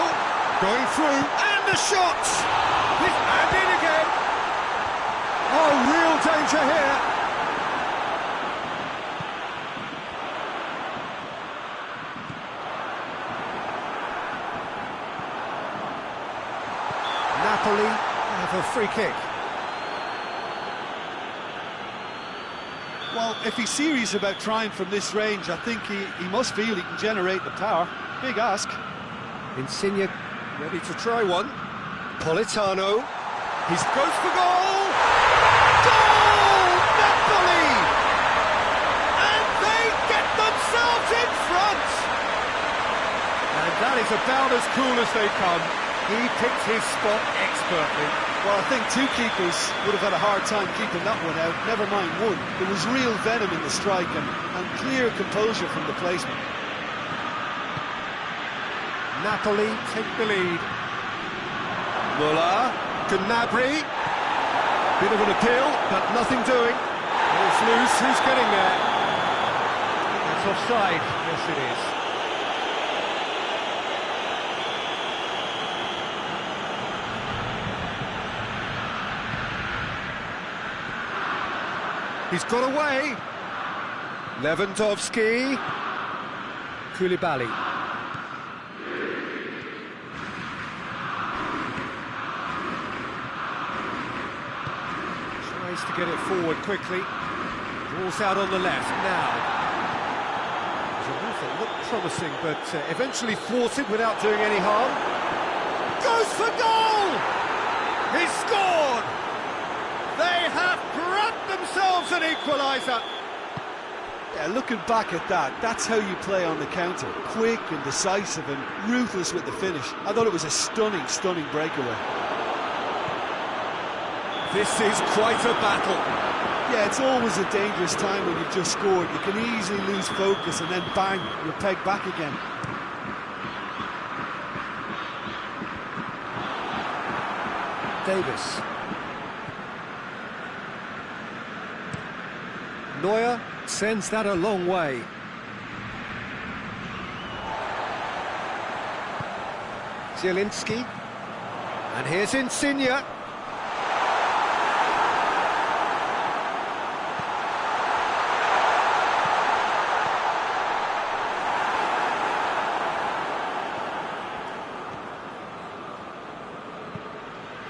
going through, and the shot! And in again! Oh, real danger here! Napoli have a free kick. Well, if he's serious about trying from this range, I think he must feel he can generate the power. Big ask. Insigne ready to try one. Politano. He goes for goal! Goal! Napoli! And they get themselves in front! And that is about as cool as they come. He picked his spot expertly. Well, I think two keepers would have had a hard time keeping that one out, never mind one. There was real venom in the strike and clear composure from the placement. Napoli take the lead. Muller, Gnabry. Bit of an appeal, but nothing doing. It's loose, who's getting there? It's offside, yes it is. He's got away. Lewandowski. Koulibaly. Tries to get it forward quickly. Ball's out on the left now. There's a move that looked promising, but eventually thwarted without doing any harm. Goes for goal! He's scored! They have grabbed themselves an equaliser. Yeah, looking back at that, that's how you play on the counter. Quick and decisive and ruthless with the finish. I thought it was a stunning, stunning breakaway. This is quite a battle. Yeah, it's always a dangerous time when you've just scored. You can easily lose focus and then bang, you're pegged back again. Davis. Neuer sends that a long way. Zielinski. And here's Insigne.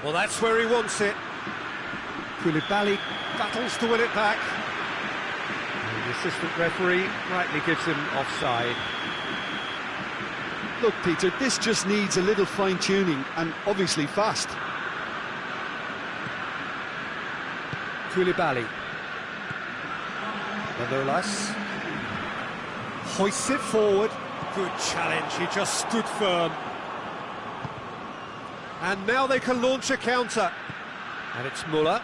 Well, that's where he wants it. Koulibaly battles to win it back. And the assistant referee rightly gives him offside. Look, Peter, this just needs a little fine-tuning and obviously fast. Koulibaly. Manolas. Hoists it forward. Good challenge, he just stood firm. And now they can launch a counter. And it's Muller.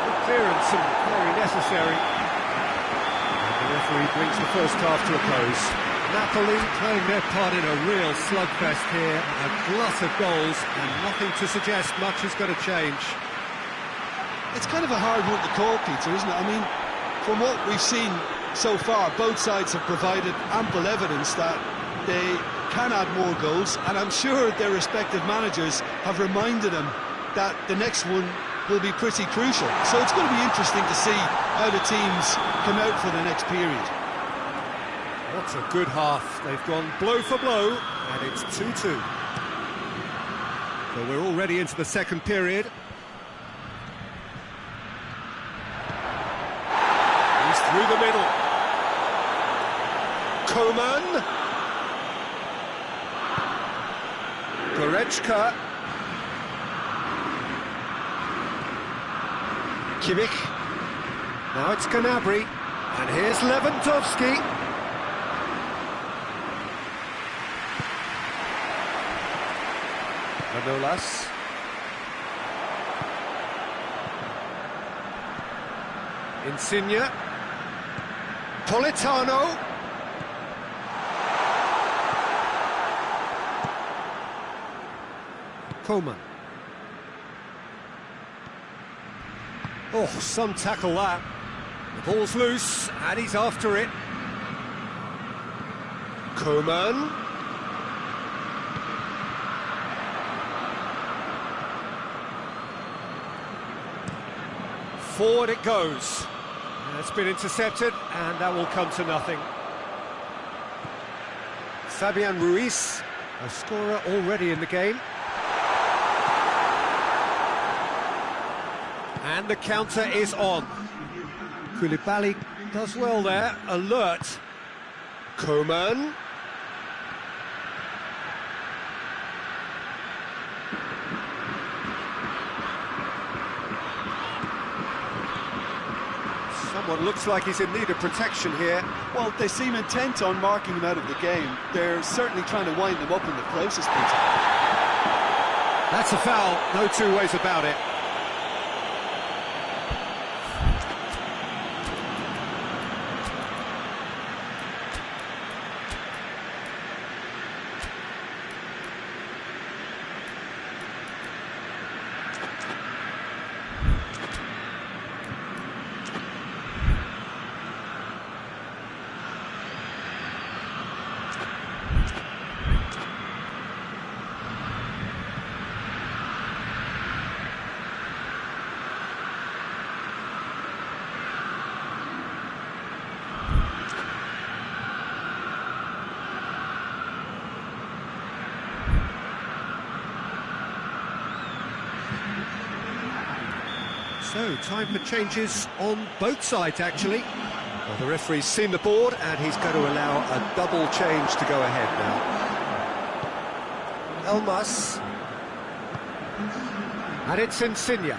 Good clearance and very necessary. And the referee brings the first half to a close. Napoli playing their part in a real slugfest here. A glut of goals and nothing to suggest much is going to change. It's kind of a hard one to call, Peter, isn't it? I mean, from what we've seen so far, both sides have provided ample evidence that they can add more goals, and I'm sure their respective managers have reminded them that the next one will be pretty crucial. So it's going to be interesting to see how the teams come out for the next period. What a good half. They've gone blow for blow, and it's 2-2. So we're already into the second period. He's through the middle. Coman. Goretzka. Kimmich. Now it's Gnabry. And here's Lewandowski. Manolas. Insigne. Politano. Coman. Oh, some tackle that. The ball's loose, and he's after it. Coman. Forward it goes. It's been intercepted, and that will come to nothing. Fabian Ruiz, a scorer already in the game. And the counter is on. Koulibaly does well there, alert. Coman. What looks like he's in need of protection here. Well, they seem intent on marking him out of the game. They're certainly trying to wind him up in the process, Peter. That's a foul, no two ways about it. So, time for changes on both sides, actually. Well, the referee's seen the board, and he's going to allow a double change to go ahead now. Elmas. And it's Insigne.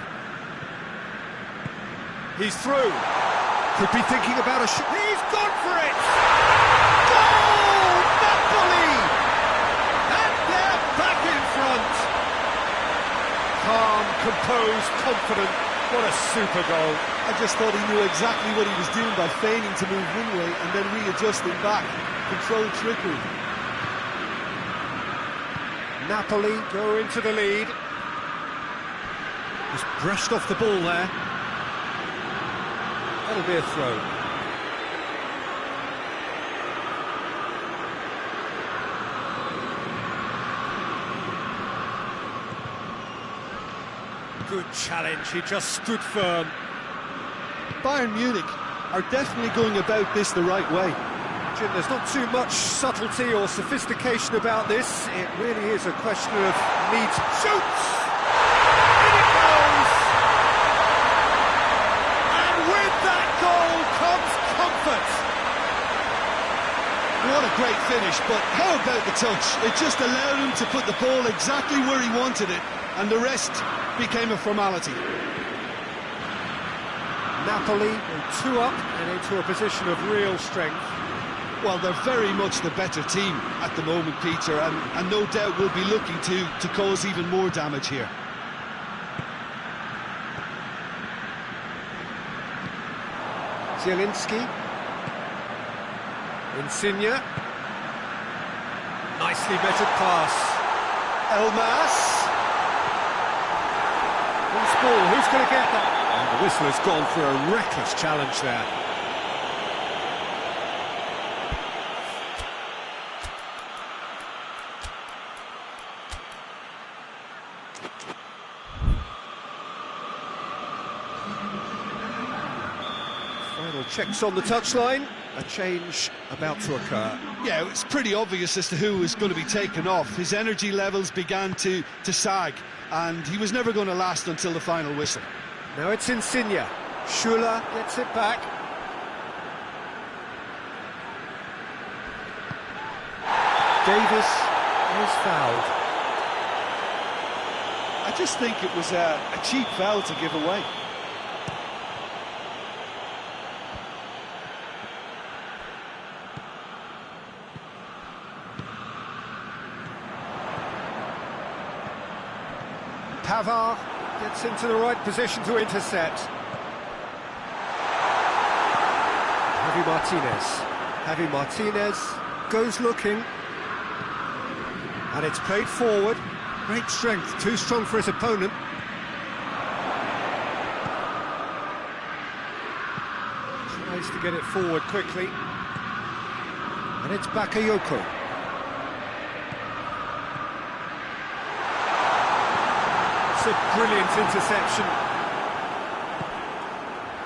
He's through. Could be thinking about a shot. He's gone for it! Goal! Napoli! And they're back in front. Calm, composed, confident. What a super goal. I just thought he knew exactly what he was doing by feigning to move one way and then readjusting back. Controlled trickery. Napoli go into the lead. Just brushed off the ball there. That'll be a throw. Good challenge, he just stood firm. Bayern Munich are definitely going about this the right way. Jim, there's not too much subtlety or sophistication about this. It really is a question of needs. Shoots! In it goes! And with that goal comes comfort. What a great finish, but how about the touch? It just allowed him to put the ball exactly where he wanted it, and the rest became a formality. Napoli go 2 up and into a position of real strength. Well, they're very much the better team at the moment, Peter, and no doubt will be looking to cause even more damage here. Zielinski. Insigne. Nicely measured pass. Elmas. Who's ball? Who's going to get that? And the whistle has gone for a reckless challenge there. Final checks on the touchline. A change about to occur. Yeah, it's pretty obvious as to who was going to be taken off. His energy levels began to sag, and he was never going to last until the final whistle. Now it's Insigne. Schuller gets it back. Davis is fouled. I just think it was a cheap foul to give away. Pavard gets into the right position to intercept. Javi Martinez goes looking. And it's played forward. Great strength, too strong for his opponent. Tries to get it forward quickly. And it's Bakayoko. It's a brilliant interception.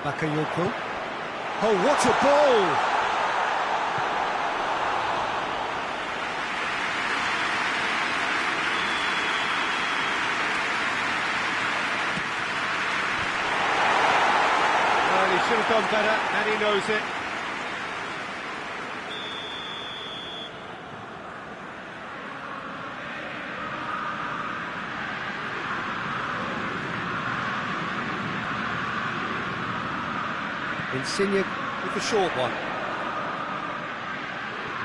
Bakayoko. Oh, what a ball! Well, he should have done better, and he knows it. Insigne with the short one.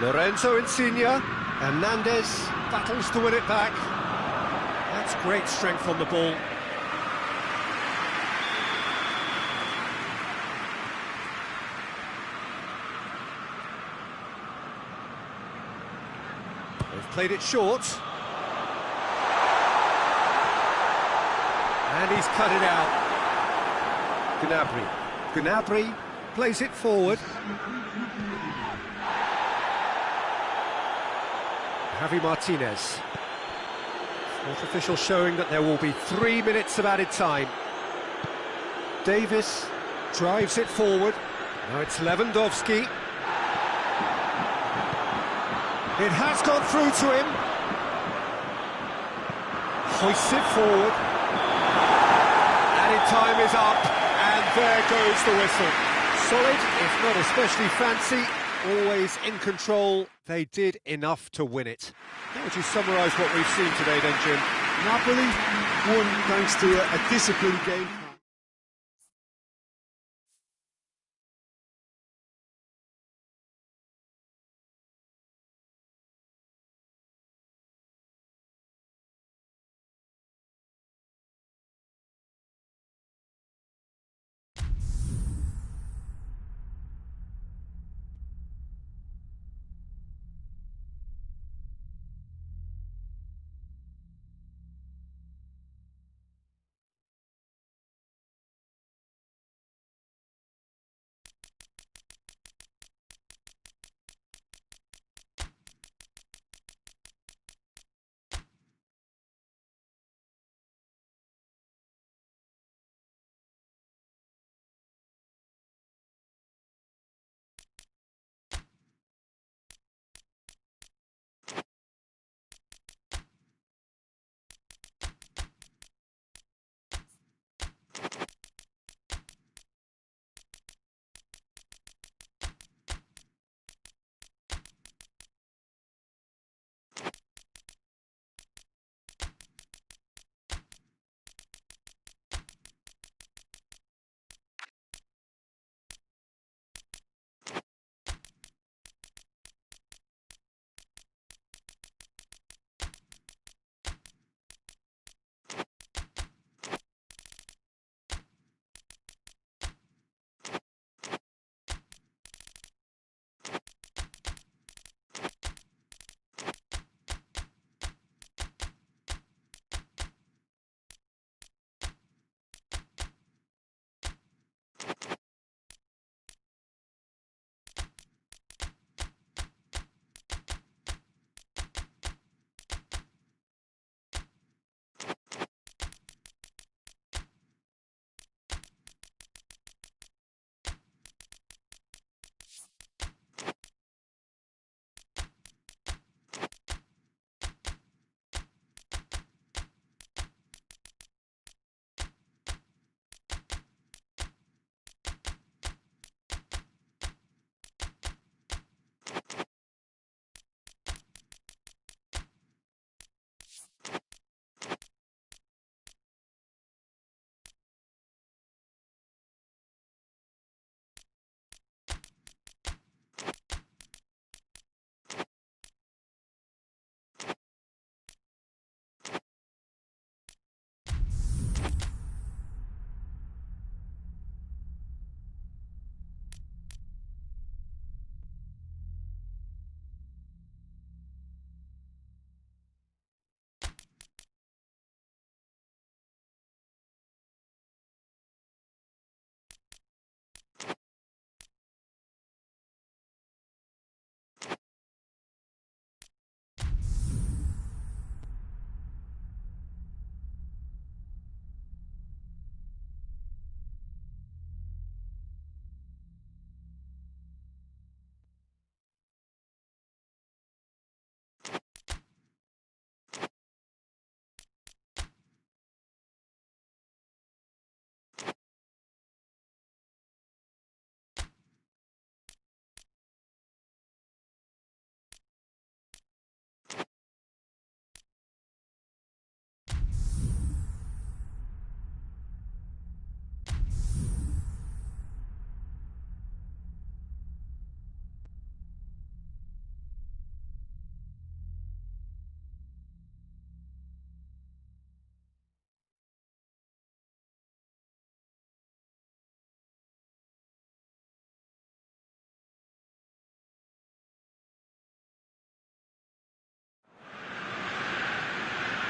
Lorenzo Insigne. Hernandez battles to win it back. That's great strength on the ball. They've played it short. And he's cut it out. Gnabry plays it forward. Javi Martinez. Fourth official showing that there will be 3 minutes of added time. Davis drives it forward. Now it's Lewandowski. It has gone through to him. Hoists it forward. Added time is up, and there goes the whistle. Solid, if not especially fancy, always in control. They did enough to win it. How would you summarise what we've seen today then, Jim? Napoli won thanks to a disciplined game.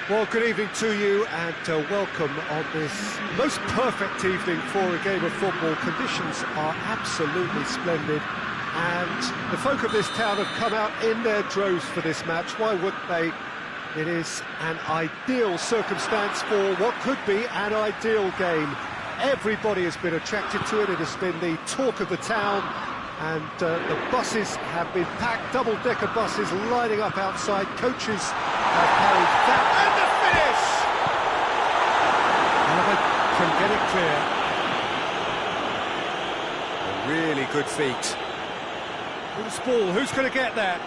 Well, good evening to you and welcome on this most perfect evening for a game of football. Conditions are absolutely splendid and the folk of this town have come out in their droves for this match. Why wouldn't they? It is an ideal circumstance for what could be an ideal game. Everybody has been attracted to it. It has been the talk of the town. And the buses have been packed, double-decker buses lining up outside. Coaches have held that. And the finish! Oliver can get it clear. A really good feat. Who's ball? Who's going to get that?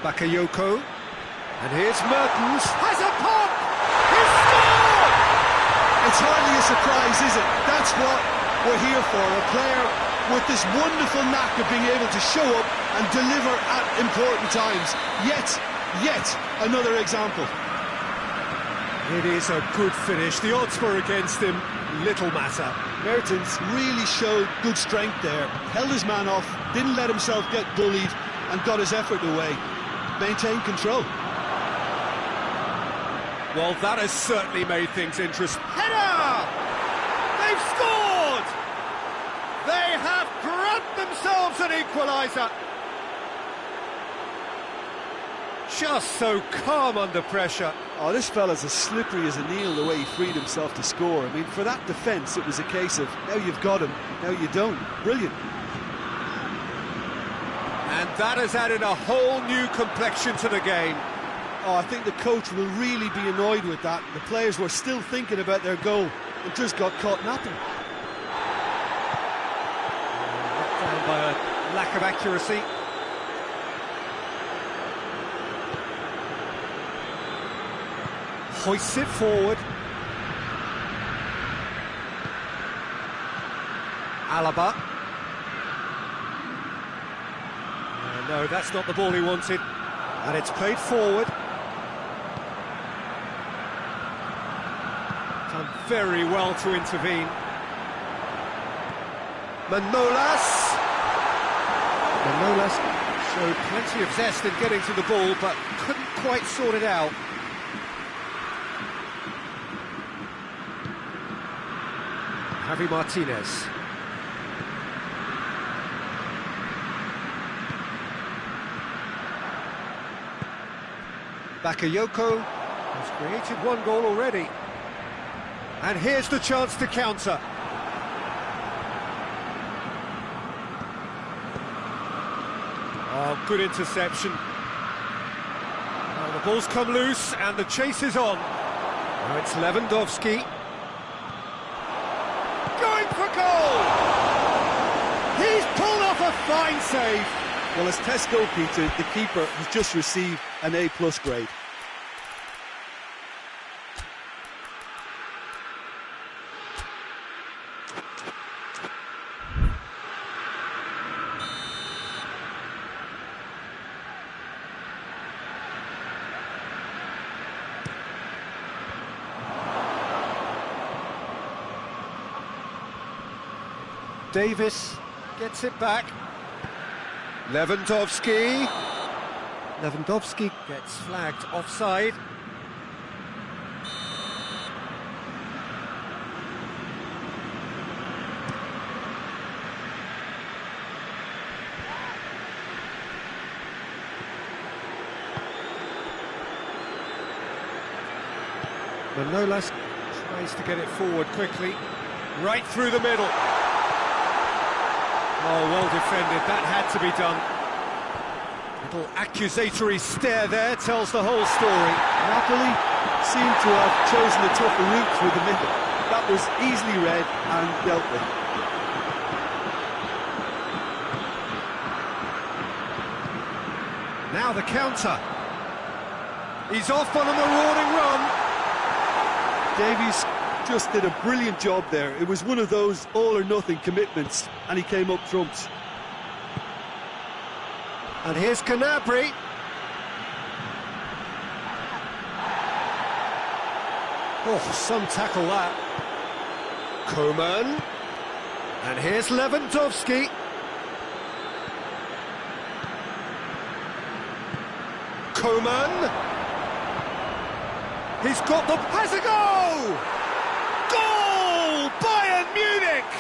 Bakayoko. And here's Mertens. Has a pop! He's scored! It's hardly a surprise, is it? That's what we're here for. A player with this wonderful knack of being able to show up and deliver at important times. Yet another example. It is a good finish. The odds were against him. Little matter. Mertens really showed good strength there. Held his man off, didn't let himself get bullied, and got his effort away. Maintained control. Well, that has certainly made things interesting. Header! They've scored! They have grabbed themselves an equaliser. Just so calm under pressure. Oh, this fella's as slippery as an eel the way he freed himself to score. I mean, for that defence, it was a case of, now you've got him, now you don't. Brilliant. And that has added a whole new complexion to the game. Oh, I think the coach will really be annoyed with that. The players were still thinking about their goal and just got caught napping. Down by a lack of accuracy. Hoists it forward. Alaba. No, that's not the ball he wanted. And it's played forward. Done very well to intervene. Manolas showed plenty of zest in getting to the ball, but couldn't quite sort it out. Javi Martinez. Bakayoko has created one goal already. And here's the chance to counter. Oh, good interception. Now the ball's come loose and the chase is on. Now it's Lewandowski. Going for goal! He's pulled off a fine save. Well, as test goalkeeper, the keeper has just received an A+ grade. Davis gets it back. Lewandowski gets flagged offside. Manolas tries to get it forward quickly, right through the middle. Oh, well defended, that had to be done. Little accusatory stare there tells the whole story. Napoli seem to have chosen a tougher route through the middle. That was easily read and dealt with. Now the counter. He's off on a marauding run. Davies just did a brilliant job there. It was one of those all-or-nothing commitments, and he came up trumps. And here's Canabry. Oh, some tackle that. Coman. And here's Lewandowski. Coman. He's got the... has a goal! Goal! Bayern Munich!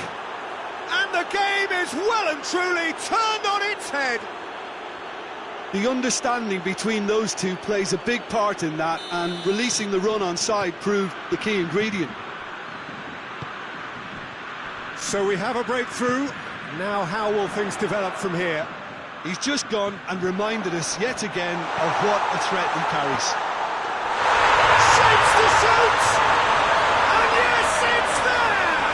And the game is well and truly turned on its head. The understanding between those two plays a big part in that, and releasing the run on side proved the key ingredient. So we have a breakthrough. Now how will things develop from here? He's just gone and reminded us yet again of what a threat he carries. Shapes to shoot! And yes, it's there!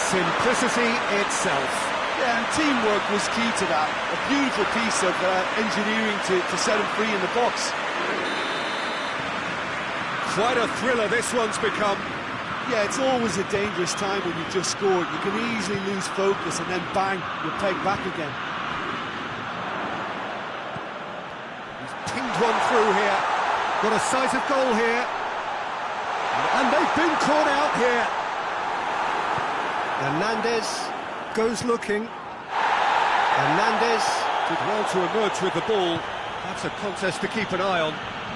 Simplicity itself. Yeah, and teamwork was key to that. A beautiful piece of engineering to set him free in the box. Quite a thriller this one's become. Yeah, it's always a dangerous time when you've just scored. You can easily lose focus and then bang, you're pegged back again. He's pinged one through here. Got a sight of goal here. And they've been caught out here. Hernandez goes looking. Hernandez did well to emerge with the ball. That's a contest to keep an eye on.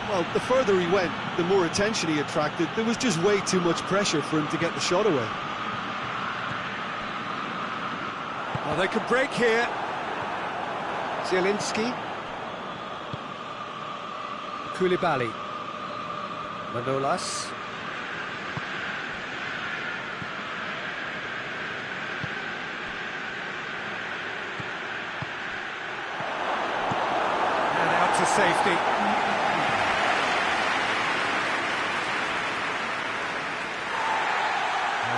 Well, the further he went, the more attention he attracted. There was just way too much pressure for him to get the shot away. Well, they could break here. Zielinski. Koulibaly. Manolas. And out to safety.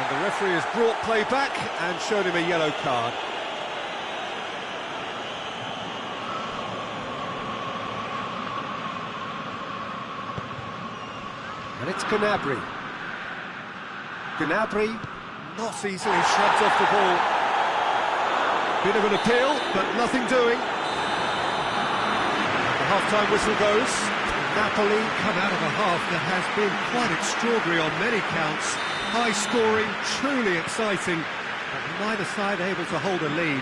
The referee has brought play back and shown him a yellow card. And it's Gnabry. Gnabry not easily shrugged off the ball. Bit of an appeal, but nothing doing. The half-time whistle goes. Napoli come out of a half that has been quite extraordinary on many counts. High scoring, truly exciting, but neither side able to hold a lead.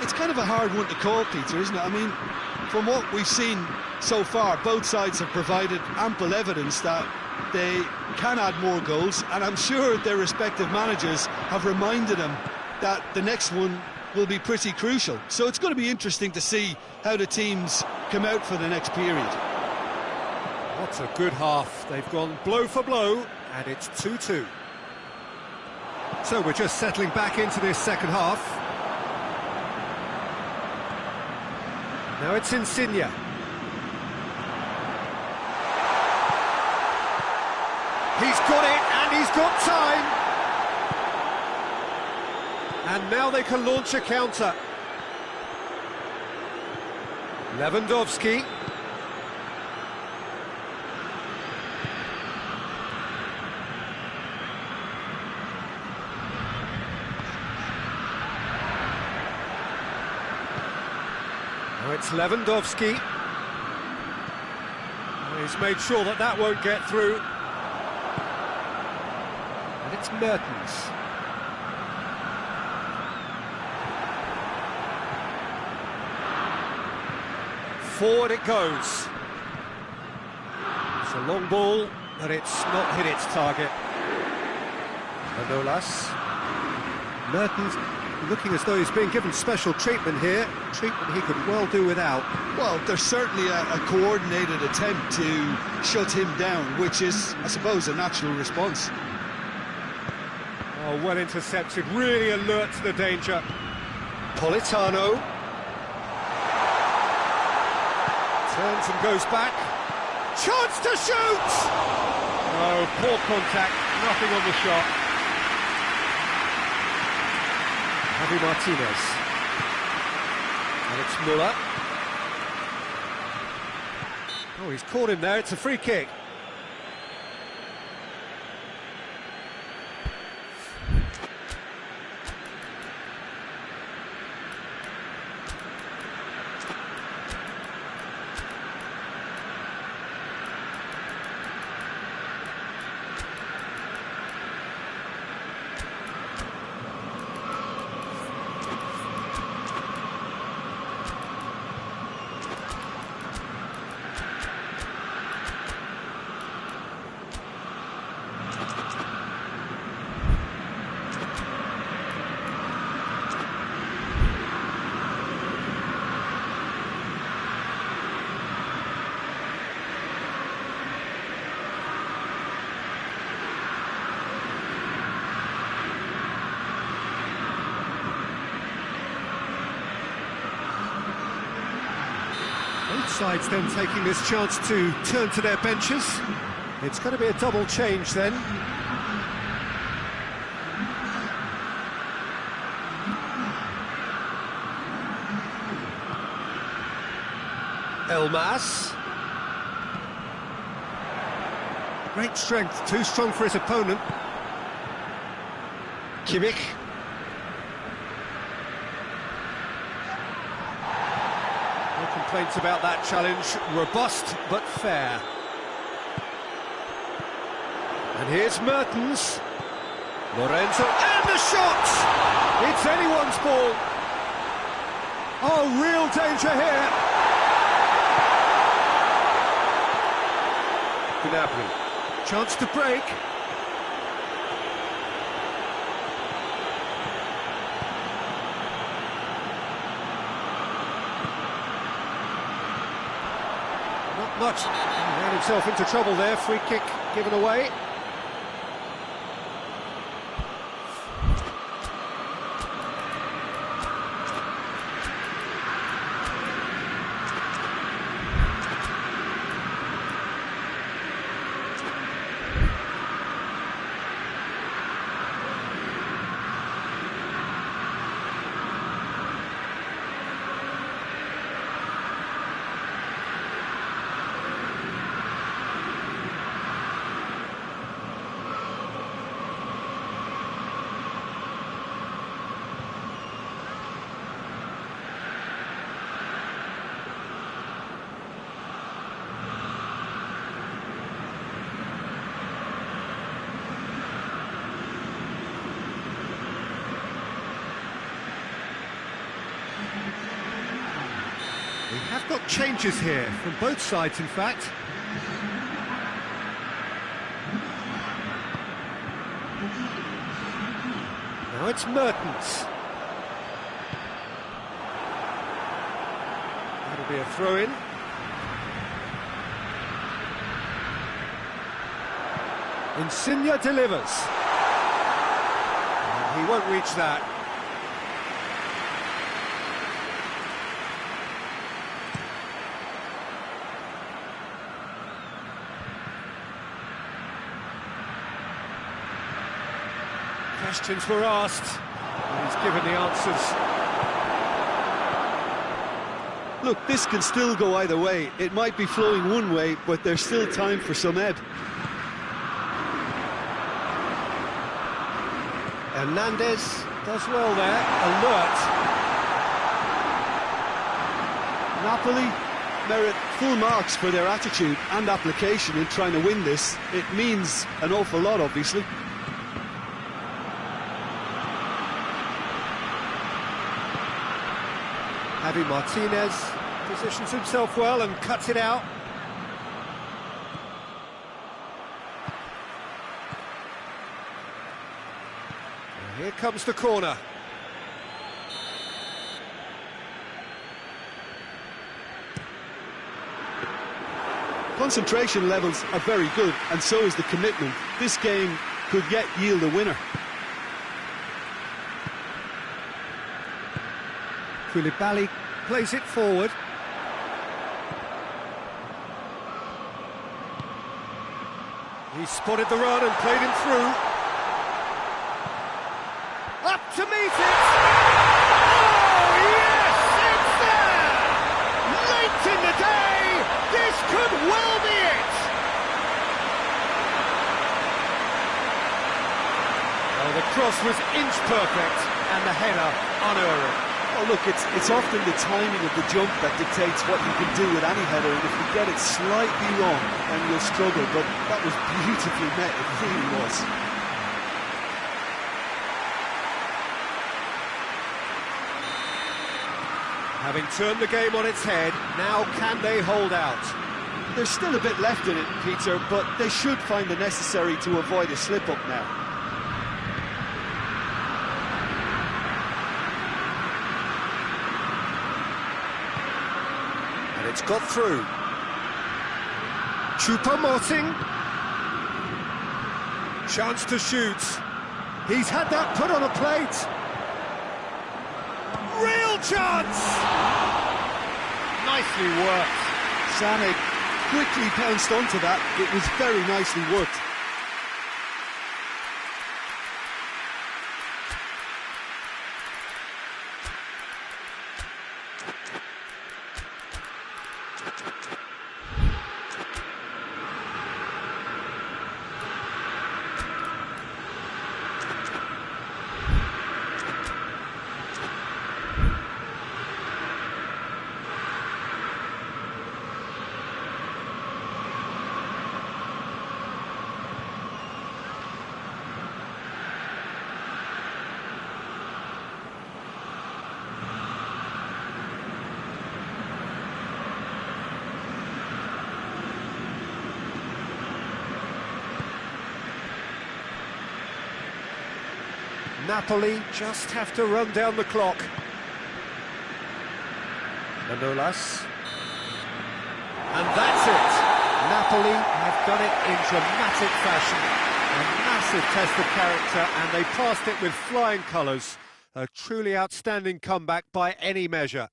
It's kind of a hard one to call, Peter, isn't it? I mean, from what we've seen so far, both sides have provided ample evidence that they can add more goals, and I'm sure their respective managers have reminded them that the next one will be pretty crucial. So it's going to be interesting to see how the teams come out for the next period. What a good half. They've gone blow for blow, and it's 2-2. So we're just settling back into this second half. Now it's Insigne. He's got it, and he's got time. And now they can launch a counter. Lewandowski. Now it's Lewandowski. He's made sure that that won't get through. And it's Mertens. Forward it goes. It's a long ball, but it's not hit its target. Manolas. Mertens looking as though he's being given special treatment here. Treatment he could well do without. Well, there's certainly a coordinated attempt to shut him down, which is, I suppose, a natural response. Oh, well intercepted, really alert to the danger. Politano. Turns and goes back. Chance to shoot! Oh, poor contact, nothing on the shot. Javi Martinez. And it's Muller. Oh, he's caught him there, it's a free kick. Both sides then taking this chance to turn to their benches. It's going to be a double change then. Elmas. Great strength, too strong for his opponent. Kimmich. No complaints about that challenge. Robust but fair. And here's Mertens. Lorenzo, and the shot! It's anyone's ball. Oh, real danger here. Gnabry. Chance to break. Not much. He ran himself into trouble there. Free kick given away. We have got changes here, from both sides in fact. Now it's Mertens. That'll be a throw-in. Insigne delivers. And he won't reach that. Questions were asked, and he's given the answers. Look, this can still go either way. It might be flowing one way, but there's still time for some ebb. Hernandez does well there, alert. Napoli merit full marks for their attitude and application in trying to win this. It means an awful lot, obviously. Javi Martinez positions himself well and cuts it out. And here comes the corner. Concentration levels are very good, and so is the commitment. This game could yet yield a winner. Koulibaly plays it forward. He spotted the run and played him through. Up to meet it! Oh, yes, it's there! Late in the day, this could well be it! Oh, the cross was inch perfect and the header unerring. Oh, look, it's often the timing of the jump that dictates what you can do with any header, and if you get it slightly wrong, then you'll struggle, but that was beautifully met, it really was. Having turned the game on its head, now can they hold out? There's still a bit left in it, Peter, but they should find the necessary to avoid a slip-up now. It's got through. Choupo-Moting. Chance to shoot. He's had that put on a plate. Real chance! nicely worked. Sané quickly pounced onto that. It was very nicely worked. Napoli just have to run down the clock. Manolas. And that's it. Napoli have done it in dramatic fashion. A massive test of character, and they passed it with flying colours. A truly outstanding comeback by any measure.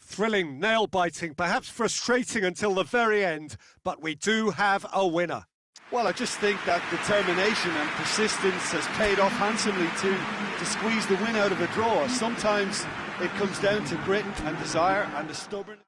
Thrilling, nail-biting, perhaps frustrating until the very end, but we do have a winner. Well, I just think that determination and persistence has paid off handsomely to squeeze the win out of a draw. Sometimes it comes down to grit and desire and the stubborn...